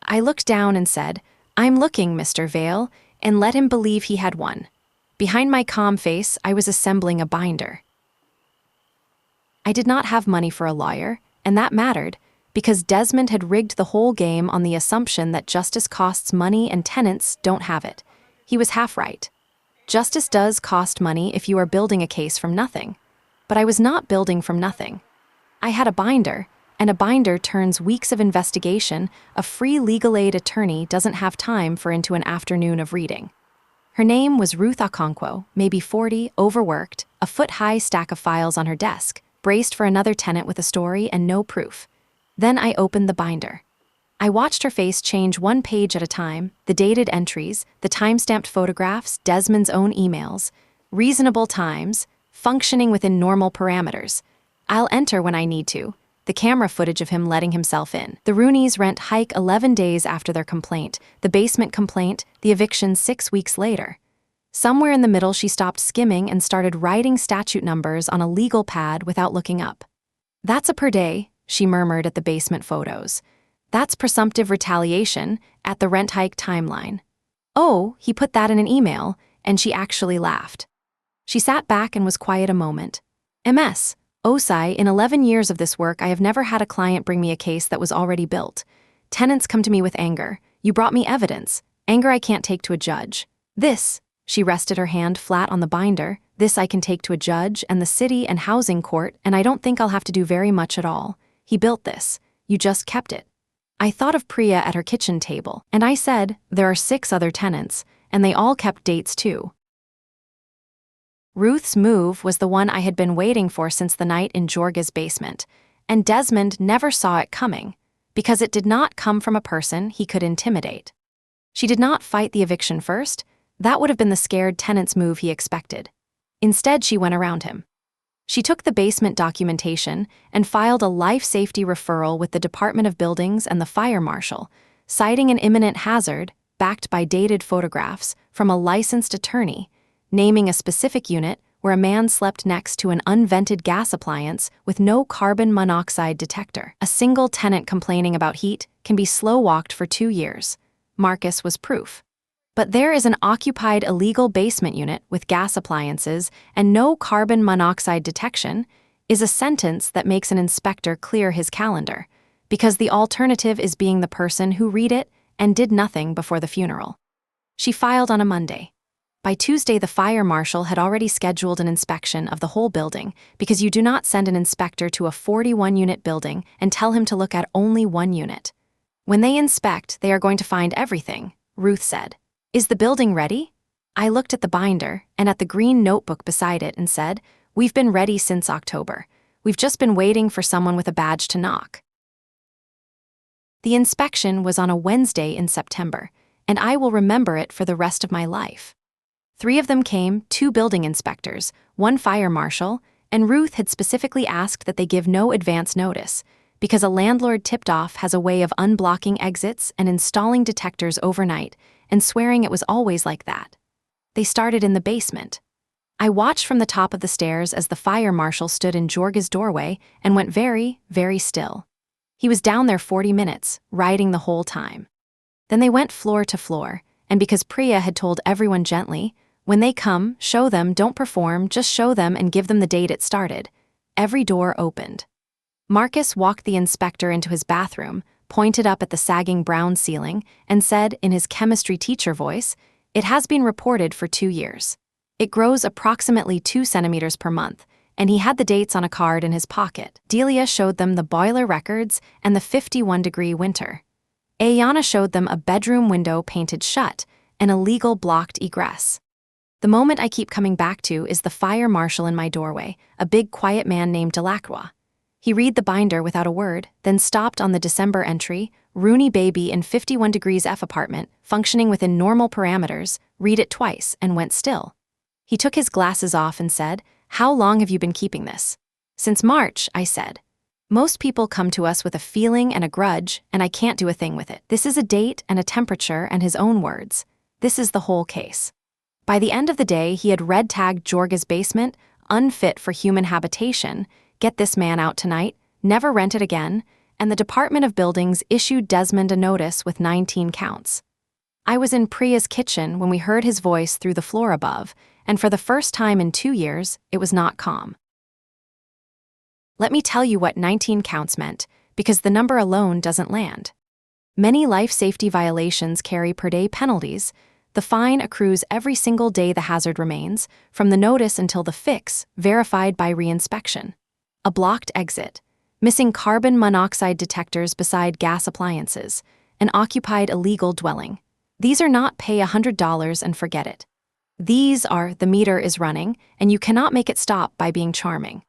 I looked down and said, "I'm looking, Mr. Vale," and let him believe he had won. Behind my calm face, I was assembling a binder. I did not have money for a lawyer, and that mattered, because Desmond had rigged the whole game on the assumption that justice costs money and tenants don't have it. He was half right. Justice does cost money if you are building a case from nothing. But I was not building from nothing. I had a binder, and a binder turns weeks of investigation a free legal aid attorney doesn't have time for into an afternoon of reading. Her name was Ruth Okonkwo, maybe 40, overworked, a foot-high stack of files on her desk, braced for another tenant with a story and no proof. Then I opened the binder. I watched her face change one page at a time, the dated entries, the time-stamped photographs, Desmond's own emails, reasonable times, functioning within normal parameters. I'll enter when I need to. The camera footage of him letting himself in. The Rooneys rent hike 11 days after their complaint, the basement complaint, the eviction 6 weeks later. Somewhere in the middle she stopped skimming and started writing statute numbers on a legal pad without looking up. "That's a per day," she murmured at the basement photos. "That's presumptive retaliation at the rent hike timeline." "Oh, he put that in an email," and she actually laughed. She sat back and was quiet a moment. "MS. Osai, in 11 years of this work, I have never had a client bring me a case that was already built. Tenants come to me with anger. You brought me evidence. Anger I can't take to a judge. This," she rested her hand flat on the binder, "this I can take to a judge and the city and housing court, and I don't think I'll have to do very much at all. He built this. You just kept it." I thought of Priya at her kitchen table, and I said, "There are 6 other tenants, and they all kept dates too." Ruth's move was the one I had been waiting for since the night in Georgi's basement, and Desmond never saw it coming, because it did not come from a person he could intimidate. She did not fight the eviction first. That would have been the scared tenant's move he expected. Instead, she went around him. She took the basement documentation and filed a life safety referral with the Department of Buildings and the fire marshal, citing an imminent hazard, backed by dated photographs, from a licensed attorney, naming a specific unit where a man slept next to an unvented gas appliance with no carbon monoxide detector. A single tenant complaining about heat can be slow-walked for 2 years. Marcus was proof. But there is an occupied illegal basement unit with gas appliances and no carbon monoxide detection is a sentence that makes an inspector clear his calendar, because the alternative is being the person who read it and did nothing before the funeral. She filed on a Monday. By Tuesday, the fire marshal had already scheduled an inspection of the whole building, because you do not send an inspector to a 41-unit building and tell him to look at only one unit. When they inspect, they are going to find everything, Ruth said. "Is the building ready?" I looked at the binder and at the green notebook beside it and said, "We've been ready since October. We've just been waiting for someone with a badge to knock." The inspection was on a Wednesday in September, and I will remember it for the rest of my life. 3 of them came, 2 building inspectors, 1 fire marshal, and Ruth had specifically asked that they give no advance notice, because a landlord tipped off has a way of unblocking exits and installing detectors overnight, and swearing it was always like that. They started in the basement. I watched from the top of the stairs as the fire marshal stood in Georgi's doorway and went very, very still. He was down there 40 minutes, writing the whole time. Then they went floor to floor, and because Priya had told everyone gently, "When they come, show them, don't perform, just show them and give them the date it started," every door opened. Marcus walked the inspector into his bathroom, pointed up at the sagging brown ceiling, and said in his chemistry teacher voice, "It has been reported for 2 years. It grows approximately 2 centimeters per month," and he had the dates on a card in his pocket. Delia showed them the boiler records and the 51-degree winter. Aiyana showed them a bedroom window painted shut and a legal blocked egress. The moment I keep coming back to is the fire marshal in my doorway, a big quiet man named Delacroix. He read the binder without a word, then stopped on the December entry, "Rooney baby in 51 degrees F apartment, functioning within normal parameters," read it twice, and went still. He took his glasses off and said, "How long have you been keeping this?" "Since March," I said. "Most people come to us with a feeling and a grudge, and I can't do a thing with it. This is a date and a temperature and his own words. This is the whole case." By the end of the day, he had red-tagged Georgi's basement, unfit for human habitation, get this man out tonight, never rent it again, and the Department of Buildings issued Desmond a notice with 19 counts. I was in Priya's kitchen when we heard his voice through the floor above, and for the first time in 2 years, it was not calm. Let me tell you what 19 counts meant, because the number alone doesn't land. Many life safety violations carry per-day penalties. The fine accrues every single day the hazard remains, from the notice until the fix, verified by reinspection. A blocked exit, missing carbon monoxide detectors beside gas appliances, an occupied illegal dwelling. These are not pay $100 and forget it. These are the meter is running, and you cannot make it stop by being charming.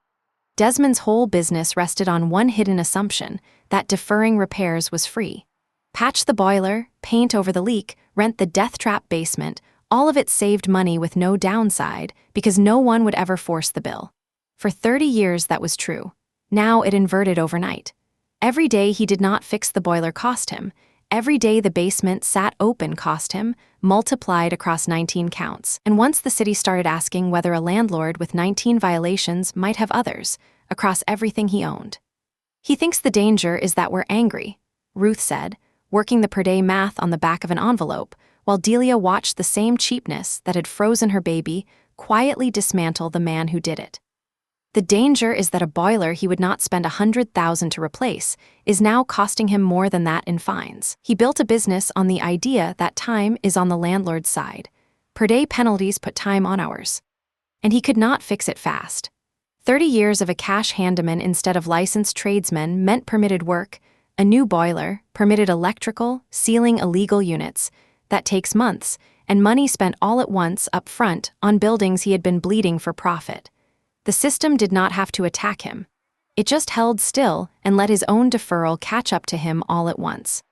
Desmond's whole business rested on one hidden assumption, that deferring repairs was free. Patch the boiler, paint over the leak, rent the death trap basement, all of it saved money with no downside because no one would ever force the bill. For 30 years that was true. Now it inverted overnight. Every day he did not fix the boiler cost him. Every day the basement sat open cost him, multiplied across 19 counts. And once the city started asking whether a landlord with 19 violations might have others, across everything he owned. He thinks the danger is that we're angry, Ruth said, working the per-day math on the back of an envelope, while Delia watched the same cheapness that had frozen her baby quietly dismantle the man who did it. The danger is that a boiler he would not spend $100,000 to replace is now costing him more than that in fines. He built a business on the idea that time is on the landlord's side. Per-day penalties put time on ours. And he could not fix it fast. 30 years of a cash handyman instead of licensed tradesmen meant permitted work, a new boiler, permitted electrical, sealing illegal units. That takes months, and money spent all at once up front on buildings he had been bleeding for profit. The system did not have to attack him. It just held still and let his own deferral catch up to him all at once.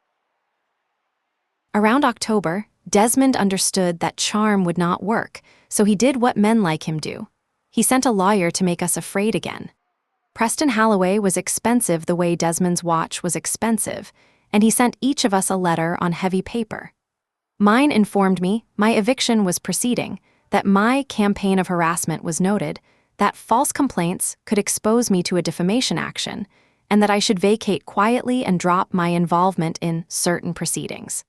Around October, Desmond understood that charm would not work, so he did what men like him do. He sent a lawyer to make us afraid again. Preston Holloway was expensive the way Desmond's watch was expensive, and he sent each of us a letter on heavy paper. Mine informed me my eviction was proceeding, that my campaign of harassment was noted, that false complaints could expose me to a defamation action, and that I should vacate quietly and drop my involvement in certain proceedings.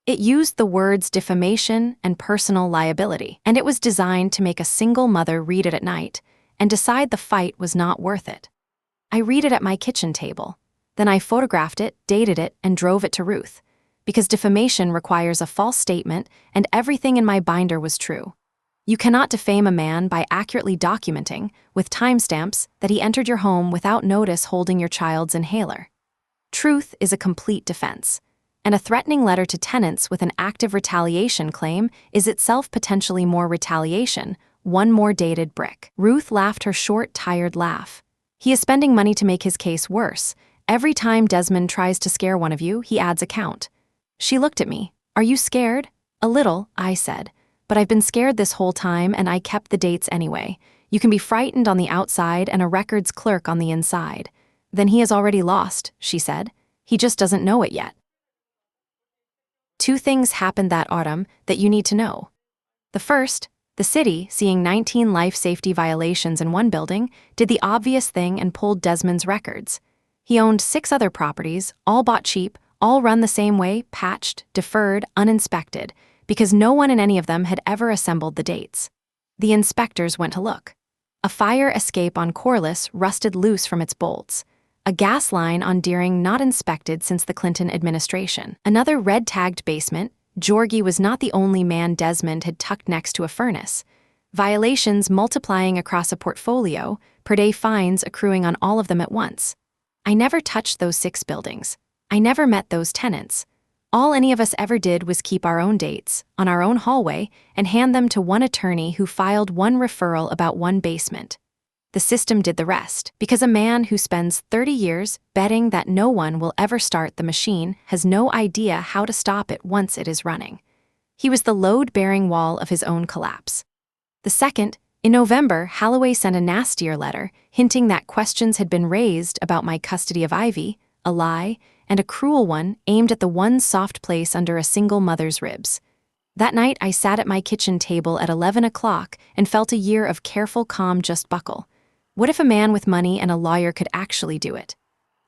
It used the words defamation and personal liability, and it was designed to make a single mother read it at night and decide the fight was not worth it. I read it at my kitchen table. Then I photographed it, dated it, and drove it to Ruth, because defamation requires a false statement and everything in my binder was true. You cannot defame a man by accurately documenting, with timestamps, that he entered your home without notice holding your child's inhaler. Truth is a complete defense, and a threatening letter to tenants with an active retaliation claim is itself potentially more retaliation, one more dated brick. Ruth laughed her short, tired laugh. He is spending money to make his case worse. Every time Desmond tries to scare one of you, he adds a count. She looked at me. Are you scared? A little, I said. But I've been scared this whole time and I kept the dates anyway. You can be frightened on the outside and a records clerk on the inside. Then he has already lost, she said. He just doesn't know it yet. 2 things happened that autumn that you need to know. The first, the city, seeing 19 life safety violations in one building, did the obvious thing and pulled Desmond's records. He owned 6 other properties, all bought cheap, all run the same way, patched, deferred, uninspected, because no one in any of them had ever assembled the dates. The inspectors went to look. A fire escape on Corliss rusted loose from its bolts. A gas line on Deering not inspected since the Clinton administration. Another red-tagged basement. Georgi was not the only man Desmond had tucked next to a furnace. Violations multiplying across a portfolio, per-day fines accruing on all of them at once. I never touched those 6 buildings. I never met those tenants. All any of us ever did was keep our own dates, on our own hallway, and hand them to one attorney who filed one referral about one basement. The system did the rest, because a man who spends 30 years betting that no one will ever start the machine has no idea how to stop it once it is running. He was the load-bearing wall of his own collapse. The second, in November, Holloway sent a nastier letter, hinting that questions had been raised about my custody of Ivy, a lie, and a cruel one aimed at the one soft place under a single mother's ribs. That night, I sat at my kitchen table at 11 o'clock and felt a year of careful calm just buckle. What if a man with money and a lawyer could actually do it?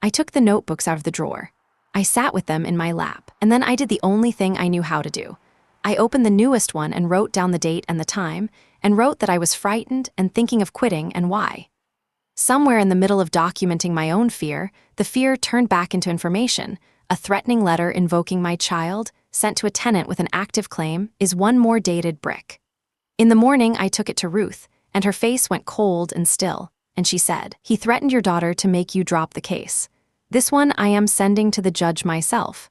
I took the notebooks out of the drawer. I sat with them in my lap, and then I did the only thing I knew how to do. I opened the newest one and wrote down the date and the time, and wrote that I was frightened and thinking of quitting and why. Somewhere in the middle of documenting my own fear, the fear turned back into information. A threatening letter invoking my child, sent to a tenant with an active claim, is one more dated brick. In the morning, I took it to Ruth, and her face went cold and still, and she said, "He threatened your daughter to make you drop the case. This one I am sending to the judge myself."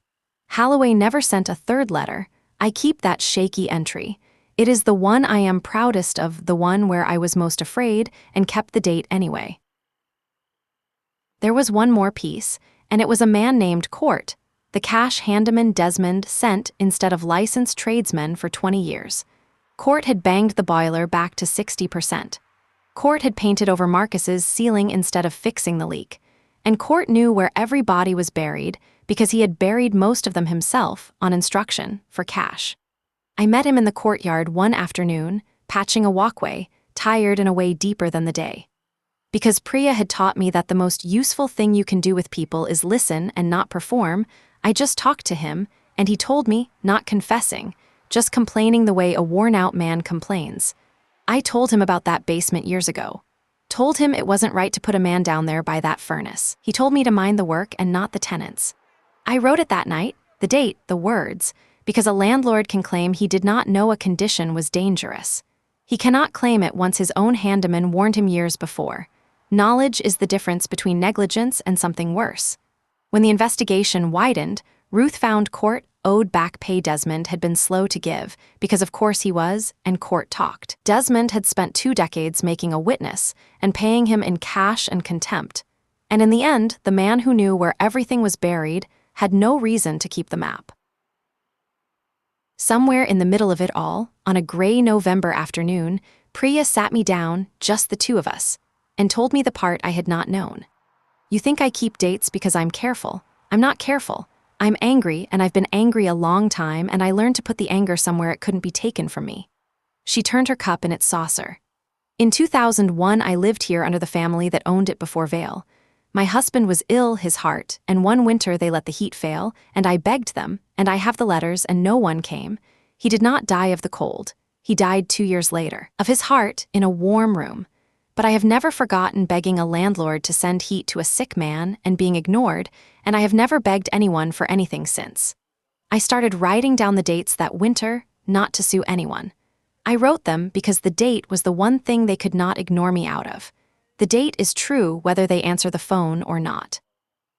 Holloway never sent a third letter. I keep that shaky entry. It is the one I am proudest of, the one where I was most afraid and kept the date anyway. There was one more piece, and it was a man named Cort, the cash handyman Desmond sent instead of licensed tradesmen for 20 years. Cort had banged the boiler back to 60%. Cort had painted over Marcus's ceiling instead of fixing the leak. And Cort knew where every body was buried because he had buried most of them himself on instruction for cash. I met him in the courtyard one afternoon, patching a walkway, tired in a way deeper than the day. Because Priya had taught me that the most useful thing you can do with people is listen and not perform, I just talked to him, and he told me, not confessing, just complaining the way a worn-out man complains. I told him about that basement years ago. Told him it wasn't right to put a man down there by that furnace. He told me to mind the work and not the tenants. I wrote it that night, the date, the words, because a landlord can claim he did not know a condition was dangerous. He cannot claim it once his own handyman warned him years before. Knowledge is the difference between negligence and something worse. When the investigation widened, Ruth found Cort owed back pay Desmond had been slow to give, because of course he was, and Cort talked. Desmond had spent 2 decades making a witness and paying him in cash and contempt. And in the end, the man who knew where everything was buried had no reason to keep the map. Somewhere in the middle of it all, on a gray November afternoon, Priya sat me down, just the two of us, and told me the part I had not known. "You think I keep dates because I'm careful. I'm not careful. I'm angry, and I've been angry a long time, and I learned to put the anger somewhere it couldn't be taken from me." She turned her cup in its saucer. "In 2001, I lived here under the family that owned it before Vale. My husband was ill, his heart, and one winter they let the heat fail, and I begged them, and I have the letters, and no one came. He did not die of the cold. He died 2 years later, of his heart, in a warm room. But I have never forgotten begging a landlord to send heat to a sick man and being ignored, and I have never begged anyone for anything since. I started writing down the dates that winter, not to sue anyone. I wrote them because the date was the one thing they could not ignore me out of. The date is true whether they answer the phone or not."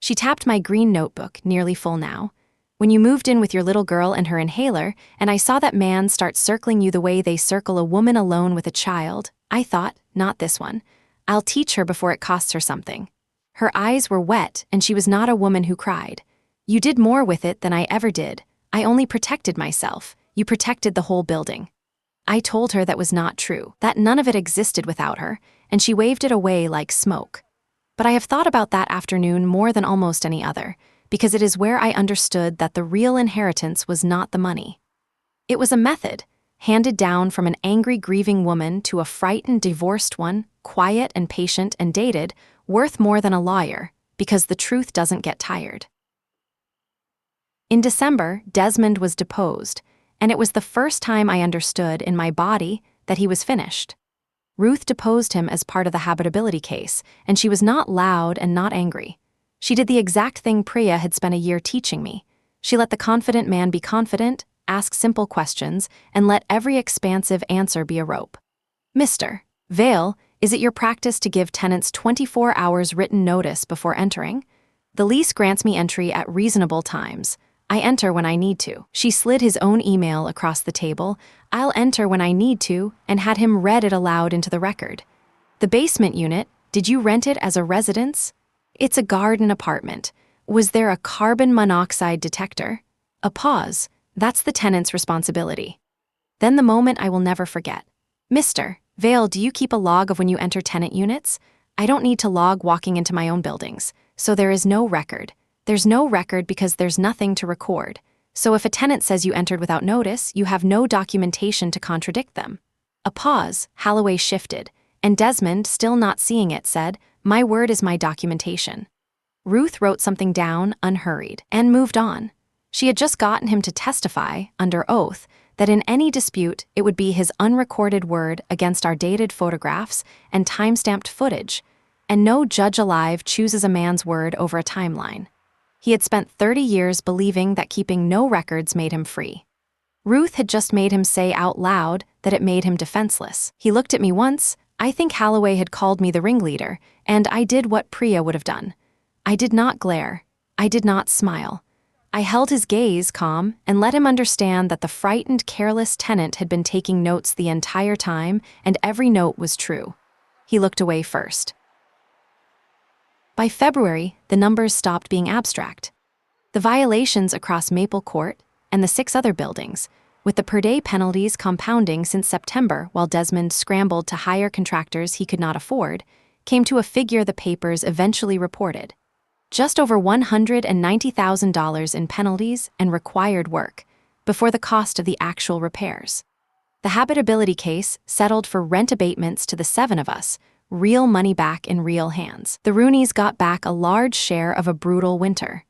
She tapped my green notebook, nearly full now. "When you moved in with your little girl and her inhaler, and I saw that man start circling you the way they circle a woman alone with a child, I thought, not this one. I'll teach her before it costs her something." Her eyes were wet, and she was not a woman who cried. "You did more with it than I ever did. I only protected myself. You protected the whole building." I told her that was not true, that none of it existed without her, and she waved it away like smoke. But I have thought about that afternoon more than almost any other, because it is where I understood that the real inheritance was not the money. It was a method, handed down from an angry, grieving woman to a frightened, divorced one, quiet and patient and dated, worth more than a lawyer, because the truth doesn't get tired. In December, Desmond was deposed, and it was the first time I understood in my body that he was finished. Ruth deposed him as part of the Habitability Case, and she was not loud and not angry. She did the exact thing Priya had spent a year teaching me. She let the confident man be confident, ask simple questions, and let every expansive answer be a rope. "Mr. Vale, is it your practice to give tenants 24 hours written notice before entering? The lease grants me entry at reasonable times. I enter when I need to." She slid his own email across the table. "I'll enter when I need to," and had him read it aloud into the record. "The basement unit, did you rent it as a residence? It's a garden apartment. Was there a carbon monoxide detector?" A pause. "That's the tenant's responsibility." Then the moment I will never forget. "Mr. Vale, do you keep a log of when you enter tenant units? I don't need to log walking into my own buildings, so there is no record. There's no record because there's nothing to record. So if a tenant says you entered without notice, you have no documentation to contradict them. A pause, Holloway shifted, and Desmond, still not seeing it, said, "My word is my documentation." Ruth wrote something down, unhurried, and moved on. She had just gotten him to testify, under oath, that in any dispute it would be his unrecorded word against our dated photographs and time-stamped footage, and no judge alive chooses a man's word over a timeline. He had spent 30 years believing that keeping no records made him free. Ruth had just made him say out loud that it made him defenseless. He looked at me once. I think Holloway had called me the ringleader, and I did what Priya would have done. I did not glare. I did not smile. I held his gaze calm and let him understand that the frightened, careless tenant had been taking notes the entire time, and every note was true. He looked away first. By February, the numbers stopped being abstract. The violations across Maple Court and the 6 other buildings, with the per-day penalties compounding since September while Desmond scrambled to hire contractors he could not afford, came to a figure the papers eventually reported. Just over $190,000 in penalties and required work, before the cost of the actual repairs. The Habitability Case settled for rent abatements to the 7 of us, real money back in real hands. The Rooneys got back a large share of a brutal winter.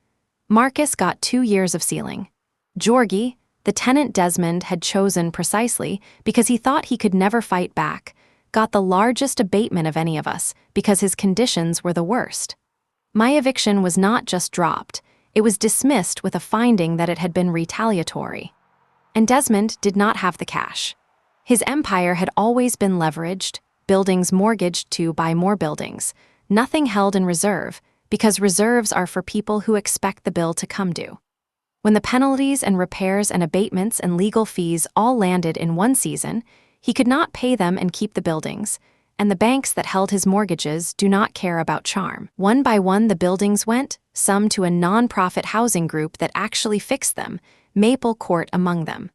Marcus got 2 years of ceiling. Georgi, the tenant Desmond had chosen precisely because he thought he could never fight back, got the largest abatement of any of us because his conditions were the worst. My eviction was not just dropped, it was dismissed with a finding that it had been retaliatory. And Desmond did not have the cash. His empire had always been leveraged, buildings mortgaged to buy more buildings, nothing held in reserve, because reserves are for people who expect the bill to come due. When the penalties and repairs and abatements and legal fees all landed in one season, he could not pay them and keep the buildings, and the banks that held his mortgages do not care about charm. One by one the buildings went, some to a non-profit housing group that actually fixed them, Maple Court among them.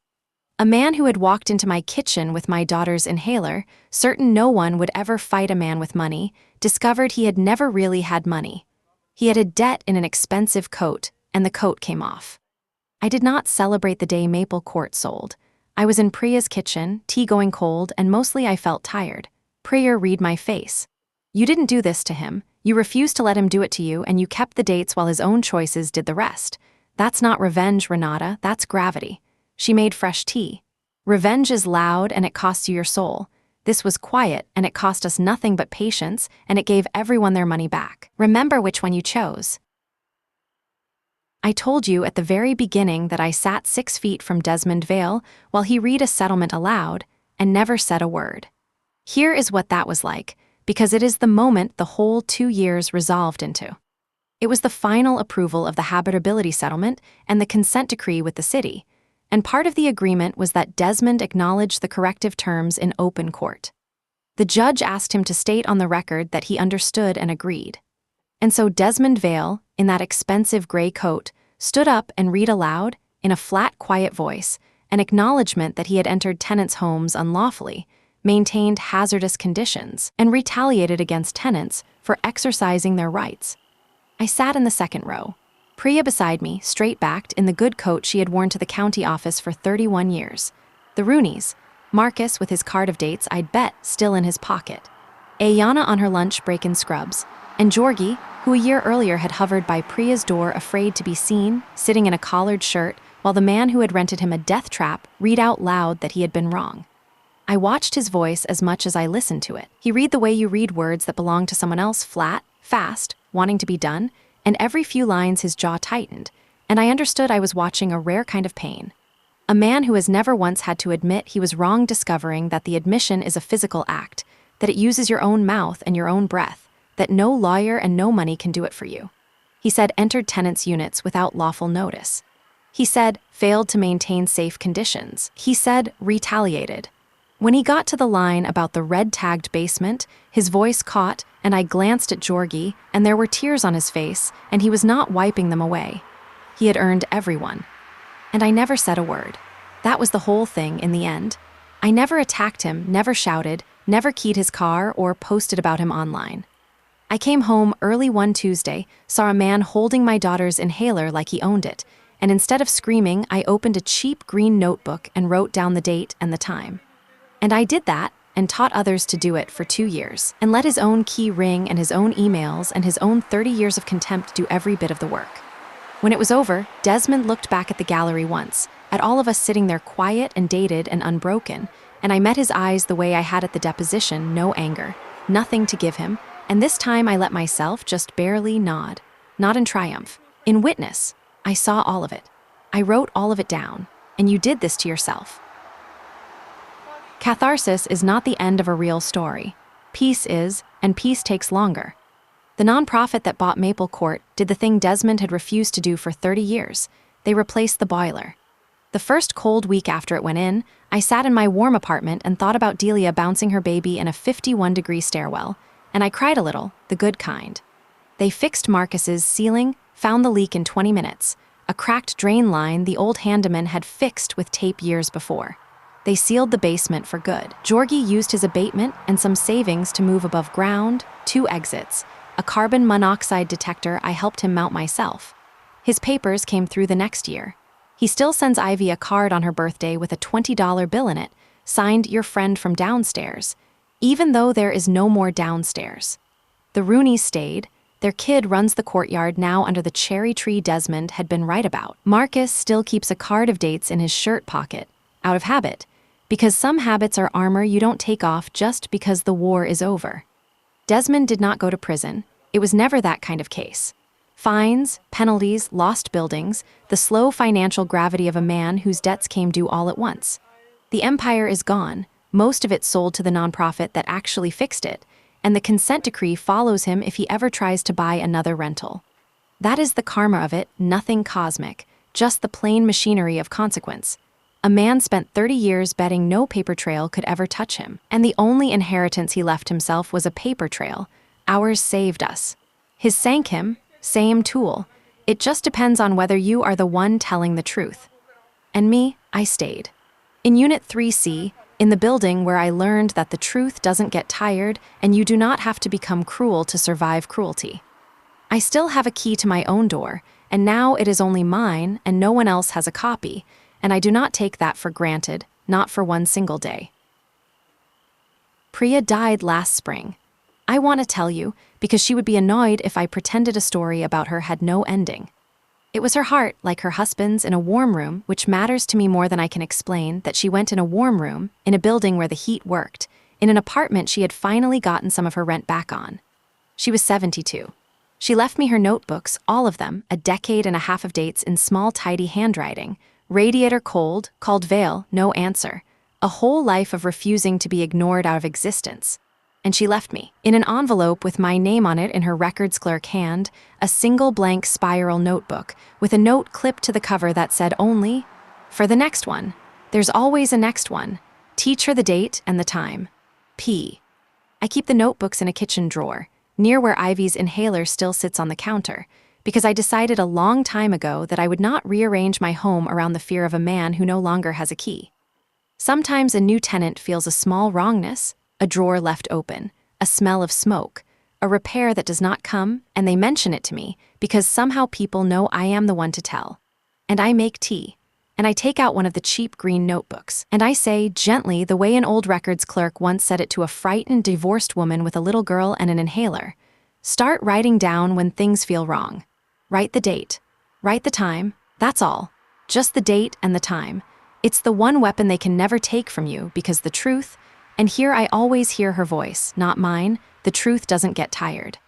A man who had walked into my kitchen with my daughter's inhaler, certain no one would ever fight a man with money, discovered he had never really had money. He had a debt in an expensive coat, and the coat came off. I did not celebrate the day Maple Court sold. I was in Priya's kitchen, tea going cold, and mostly I felt tired. Priya read my face. You didn't do this to him. You refused to let him do it to you, and you kept the dates while his own choices did the rest. That's not revenge, Renata, that's gravity. She made fresh tea. Revenge is loud, and it costs you your soul. This was quiet, and it cost us nothing but patience, and it gave everyone their money back. Remember which one you chose. I told you at the very beginning that I sat 6 feet from Desmond Vale while he read a settlement aloud, and never said a word. Here is what that was like, because it is the moment the whole 2 years resolved into. It was the final approval of the habitability settlement and the consent decree with the city, and part of the agreement was that Desmond acknowledged the corrective terms in open court. The judge asked him to state on the record that he understood and agreed. And so Desmond Vale, in that expensive gray coat, stood up and read aloud, in a flat, quiet voice, an acknowledgement that he had entered tenants' homes unlawfully, maintained hazardous conditions, and retaliated against tenants for exercising their rights. I sat in the second row. Priya beside me, straight-backed, in the good coat she had worn to the county office for 31 years. The Rooneys, Marcus with his card of dates I'd bet still in his pocket. Aiyana on her lunch break in scrubs, and Georgi, who a year earlier had hovered by Priya's door afraid to be seen, sitting in a collared shirt, while the man who had rented him a death trap read out loud that he had been wrong. I watched his voice as much as I listened to it. He read the way you read words that belong to someone else, flat, fast, wanting to be done, and every few lines his jaw tightened, and I understood I was watching a rare kind of pain. A man who has never once had to admit he was wrong, discovering that the admission is a physical act, that it uses your own mouth and your own breath, that no lawyer and no money can do it for you. He said entered tenants' units without lawful notice. He said failed to maintain safe conditions. He said retaliated. When he got to the line about the red-tagged basement, his voice caught, and I glanced at Georgi, and there were tears on his face, and he was not wiping them away. He had earned everyone. And I never said a word. That was the whole thing in the end. I never attacked him, never shouted, never keyed his car, or posted about him online. I came home early one Tuesday, saw a man holding my daughter's inhaler like he owned it, and instead of screaming, I opened a cheap green notebook and wrote down the date and the time. And I did that and taught others to do it for 2 years, and let his own key ring and his own emails and his own 30 years of contempt do every bit of the work. When it was over, Desmond looked back at the gallery once, at all of us sitting there quiet and dated and unbroken, and I met his eyes the way I had at the deposition, no anger, nothing to give him, and this time I let myself just barely nod. Not in triumph, in witness. I saw all of it. I wrote all of it down, and you did this to yourself. Catharsis is not the end of a real story. Peace is, and peace takes longer. The nonprofit that bought Maple Court did the thing Desmond had refused to do for 30 years. They replaced the boiler. The first cold week after it went in, I sat in my warm apartment and thought about Delia bouncing her baby in a 51-degree stairwell, and I cried a little, the good kind. They fixed Marcus's ceiling, found the leak in 20 minutes, a cracked drain line the old handyman had fixed with tape years before. They sealed the basement for good. Georgi used his abatement and some savings to move above ground, 2 exits, a carbon monoxide detector I helped him mount myself. His papers came through the next year. He still sends Ivy a card on her birthday with a $20 bill in it, signed "Your friend from downstairs," even though there is no more downstairs. The Rooneys stayed. Their kid runs the courtyard now under the cherry tree Desmond had been right about. Marcus still keeps a card of dates in his shirt pocket, out of habit, because some habits are armor you don't take off just because the war is over. Desmond did not go to prison. It was never that kind of case. Fines, penalties, lost buildings, the slow financial gravity of a man whose debts came due all at once. The empire is gone, most of it sold to the nonprofit that actually fixed it, and the consent decree follows him if he ever tries to buy another rental. That is the karma of it, nothing cosmic, just the plain machinery of consequence. A man spent 30 years betting no paper trail could ever touch him, and the only inheritance he left himself was a paper trail. Ours saved us. His sank him, same tool. It just depends on whether you are the one telling the truth. And me, I stayed. In Unit 3C, in the building where I learned that the truth doesn't get tired and you do not have to become cruel to survive cruelty. I still have a key to my own door, and now it is only mine and no one else has a copy, and I do not take that for granted, not for one single day. Priya died last spring. I want to tell you, because she would be annoyed if I pretended a story about her had no ending. It was her heart, like her husband's, in a warm room, which matters to me more than I can explain, that she went in a warm room, in a building where the heat worked, in an apartment she had finally gotten some of her rent back on. She was 72. She left me her notebooks, all of them, a decade and a half of dates in small, tidy handwriting. Radiator cold, called Vale, no answer. A whole life of refusing to be ignored out of existence. And she left me, in an envelope with my name on it in her records clerk hand, a single blank spiral notebook, with a note clipped to the cover that said only, "For the next one. There's always a next one. Teach her the date and the time. P." I keep the notebooks in a kitchen drawer, near where Ivy's inhaler still sits on the counter, because I decided a long time ago that I would not rearrange my home around the fear of a man who no longer has a key. Sometimes a new tenant feels a small wrongness, a drawer left open, a smell of smoke, a repair that does not come, and they mention it to me because somehow people know I am the one to tell. And I make tea, and I take out one of the cheap green notebooks, and I say gently the way an old records clerk once said it to a frightened divorced woman with a little girl and an inhaler. Start writing down when things feel wrong. Write the date. Write the time. That's all. Just the date and the time. It's the one weapon they can never take from you because the truth, and here I always hear her voice, not mine, the truth doesn't get tired.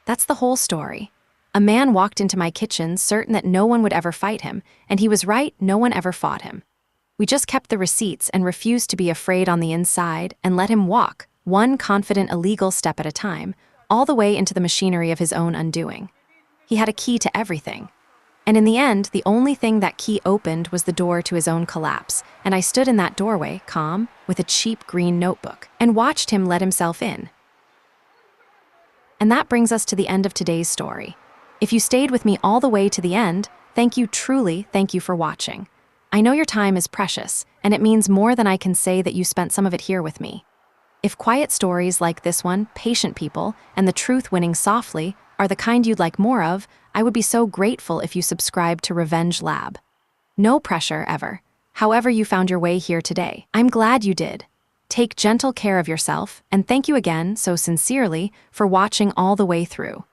That's the whole story. A man walked into my kitchen certain that no one would ever fight him, and he was right, no one ever fought him. We just kept the receipts and refused to be afraid on the inside and let him walk, one confident illegal step at a time, all the way into the machinery of his own undoing. He had a key to everything. And in the end, the only thing that key opened was the door to his own collapse, and I stood in that doorway, calm, with a cheap green notebook, and watched him let himself in. And that brings us to the end of today's story. If you stayed with me all the way to the end, thank you, truly, thank you for watching. I know your time is precious, and it means more than I can say that you spent some of it here with me. If quiet stories like this one, patient people, and the truth winning softly are the kind you'd like more of, I would be so grateful if you subscribed to Revenge Lab. No pressure, ever. However you found your way here today, I'm glad you did. Take gentle care of yourself, and thank you again, so sincerely, for watching all the way through.